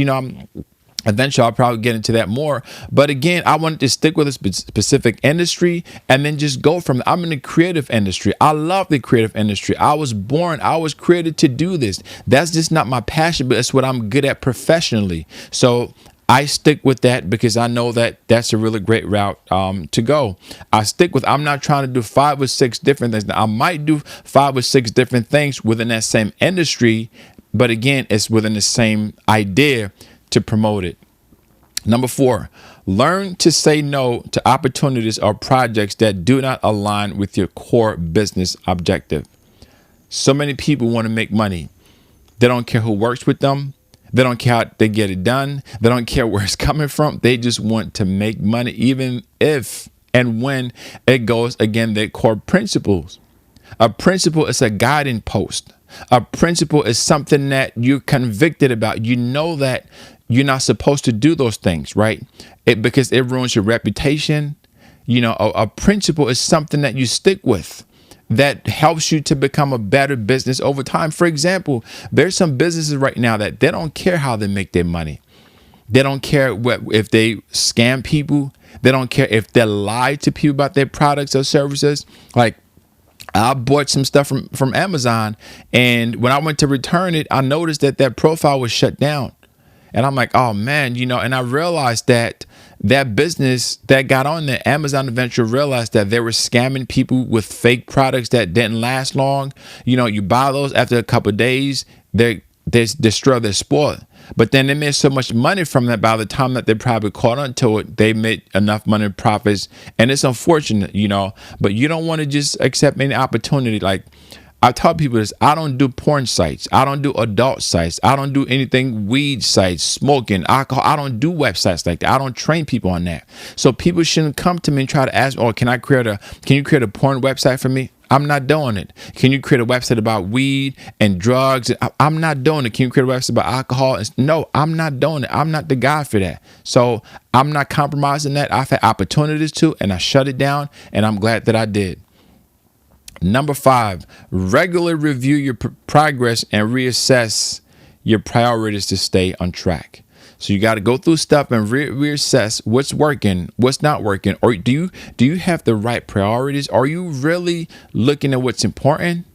eventually I'll probably get into that more. But again, I wanted to stick with a specific industry and then just go from there. I'm in the creative industry. I love the creative industry. I was created to do this. That's just not my passion, but it's what I'm good at professionally. So I stick with that because I know that that's a really great route to go. I'm not trying to do 5 or 6 different things. Now, I might do 5 or 6 different things within that same industry, but again, it's within the same idea to promote it. Number 4, learn to say no to opportunities or projects that do not align with your core business objective. So many people want to make money. They don't care who works with them. They don't care how they get it done. They don't care where it's coming from. They just want to make money, even if and when it goes against their core principles. A principle is a guiding post. A principle is something that you're convicted about. You know that you're not supposed to do those things, right? Because it ruins your reputation. A principle is something that you stick with. that helps you to become a better business over time. For example, there's some businesses right now that they don't care how they make their money. They don't care if they scam people. They don't care if they lie to people about their products or services. Like, I bought some stuff from Amazon, and when I went to return it, I noticed that profile was shut down. And I'm like, oh man, and I realized that business that got on there, Amazon eventually realized that they were scamming people with fake products that didn't last long. You buy those, after a couple of days, they destroy, their spoil. But then they made so much money from that, by the time that they probably caught on to it, they made enough money profits. And it's unfortunate, but you don't want to just accept any opportunity. Like, I tell people this: I don't do porn sites. I don't do adult sites. I don't do anything weed sites, smoking, alcohol. I don't do websites like that. I don't train people on that. So people shouldn't come to me and try to ask, "Oh, can you create a porn website for me?" I'm not doing it. Can you create a website about weed and drugs? I'm not doing it. Can you create a website about alcohol? No, I'm not doing it. I'm not the guy for that. So I'm not compromising that. I've had opportunities to, and I shut it down, and I'm glad that I did. Number 5, regularly review your progress and reassess your priorities to stay on track. So you got to go through stuff and reassess what's working, what's not working. Or do you have the right priorities? Are you really looking at what's important,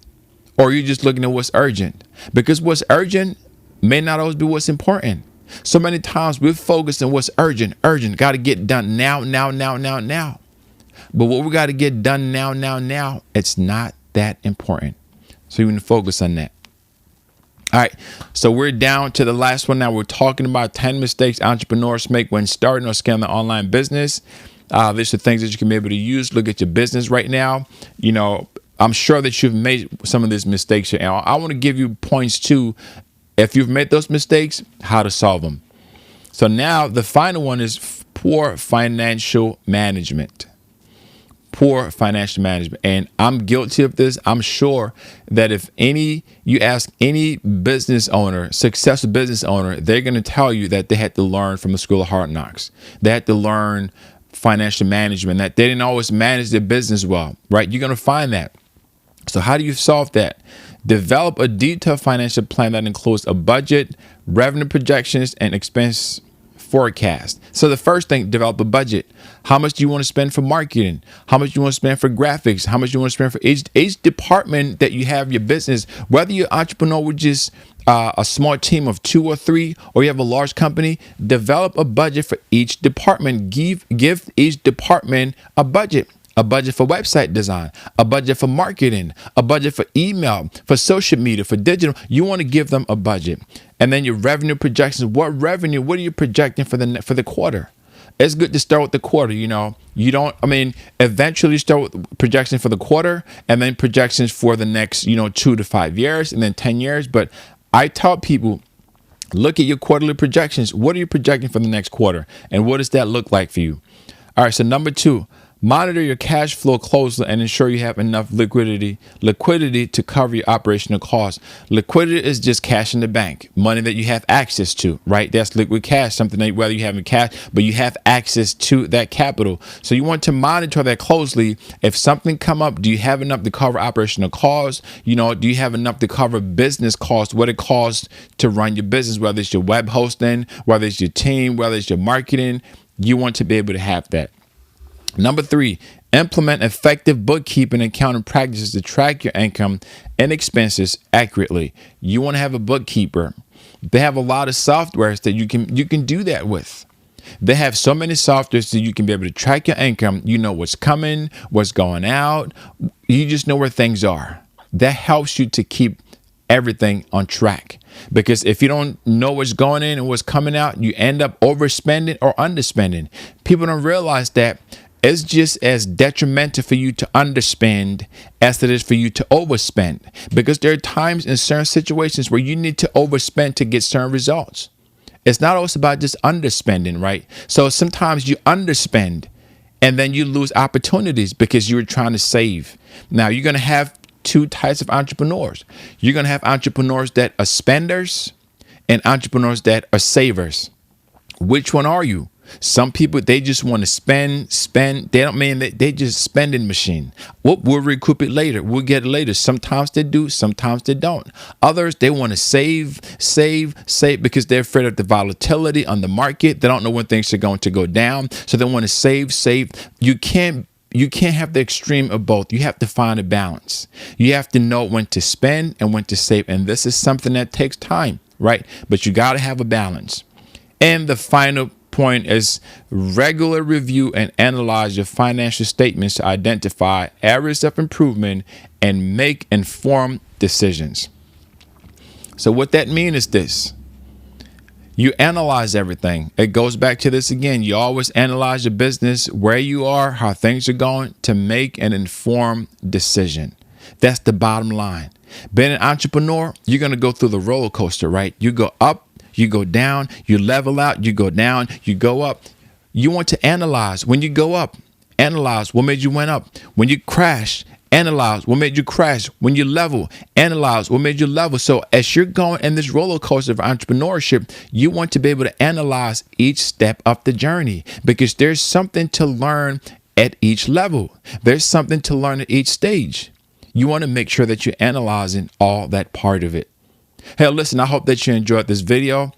or are you just looking at what's urgent? Because what's urgent may not always be what's important. So many times we're focused on what's urgent, got to get done now. But what we got to get done now, it's not that important. So you want to focus on that. All right, so we're down to the last one now. We're talking about 10 mistakes entrepreneurs make when starting or scaling their online business. These are things that you can be able to use. Look at your business right now. I'm sure that you've made some of these mistakes. And I want to give you points too, if you've made those mistakes, how to solve them. So now the final one is poor financial management. Poor financial management. And I'm guilty of this. I'm sure that if you ask any business owner, successful business owner, they're going to tell you that they had to learn from the school of hard knocks. They had to learn financial management, that they didn't always manage their business well, right? You're going to find that. So how do you solve that? Develop a detailed financial plan that includes a budget, revenue projections, and expense forecast. So the first thing, develop a budget. How much do you want to spend for marketing? How much do you want to spend for graphics? How much do you want to spend for each department that you have your business? Whether you're an entrepreneur with just a small team of 2 or 3, or you have a large company, develop a budget for each department. Give each department a budget. A budget for website design, a budget for marketing, a budget for email, for social media, for digital. You want to give them a budget. And then your revenue projections. What are you projecting for the quarter? It's good to start with the quarter. Eventually start with projections for the quarter, and then projections for the next, 2 to 5 years, and then 10 years. But I tell people, look at your quarterly projections. What are you projecting for the next quarter? And what does that look like for you? All right. So number 2, monitor your cash flow closely and ensure you have enough liquidity to cover your operational costs. Liquidity is just cash in the bank, money that you have access to, right? That's liquid cash, something that whether you have in cash, but you have access to that capital. So you want to monitor that closely. If something come up, do you have enough to cover operational costs? Do you have enough to cover business costs, what it costs to run your business, whether it's your web hosting, whether it's your team, whether it's your marketing? You want to be able to have that. Number 3, implement effective bookkeeping and accounting practices to track your income and expenses accurately. You want to have a bookkeeper. They have a lot of softwares that you can do that with. They have so many softwares that you can be able to track your income. You know what's coming, what's going out. You just know where things are. That helps you to keep everything on track. Because if you don't know what's going in and what's coming out, you end up overspending or underspending. People don't realize that it's just as detrimental for you to underspend as it is for you to overspend, because there are times in certain situations where you need to overspend to get certain results. It's not always about just underspending, right? So sometimes you underspend and then you lose opportunities because you were trying to save. Now you're going to have 2 types of entrepreneurs. You're going to have entrepreneurs that are spenders and entrepreneurs that are savers. Which one are you? Some people, they just want to spend. They don't mean they just spending machine. We'll recoup it later. We'll get it later. Sometimes they do, sometimes they don't. Others, they want to save because they're afraid of the volatility on the market. They don't know when things are going to go down. So they want to save. You can't have the extreme of both. You have to find a balance. You have to know when to spend and when to save. And this is something that takes time, right? But you got to have a balance. And the final point is regular review and analyze your financial statements to identify areas of improvement and make informed decisions. So what that means is this. You analyze everything. It goes back to this again. You always analyze your business, where you are, how things are going, to make an informed decision. That's the bottom line. Being an entrepreneur, you're going to go through the roller coaster, right? You go up, you go down, you level out, you go down, you go up. You want to analyze. When you go up, analyze what made you went up. When you crash, analyze what made you crash. When you level, analyze what made you level. So as you're going in this roller coaster of entrepreneurship, you want to be able to analyze each step of the journey, because there's something to learn at each level. There's something to learn at each stage. You want to make sure that you're analyzing all that part of it. Hey, listen, I hope that you enjoyed this video.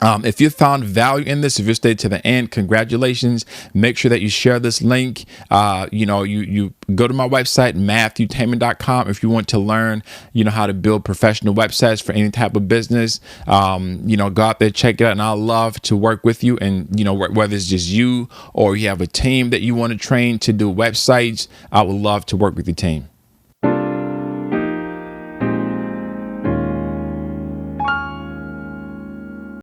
If you found value in this, if you stayed to the end, congratulations. Make sure that you share this link. You go to my website, MathewTaman.com, if you want to learn, how to build professional websites for any type of business. Go out there, check it out. And I'd love to work with you. And, whether it's just you or you have a team that you want to train to do websites, I would love to work with your team.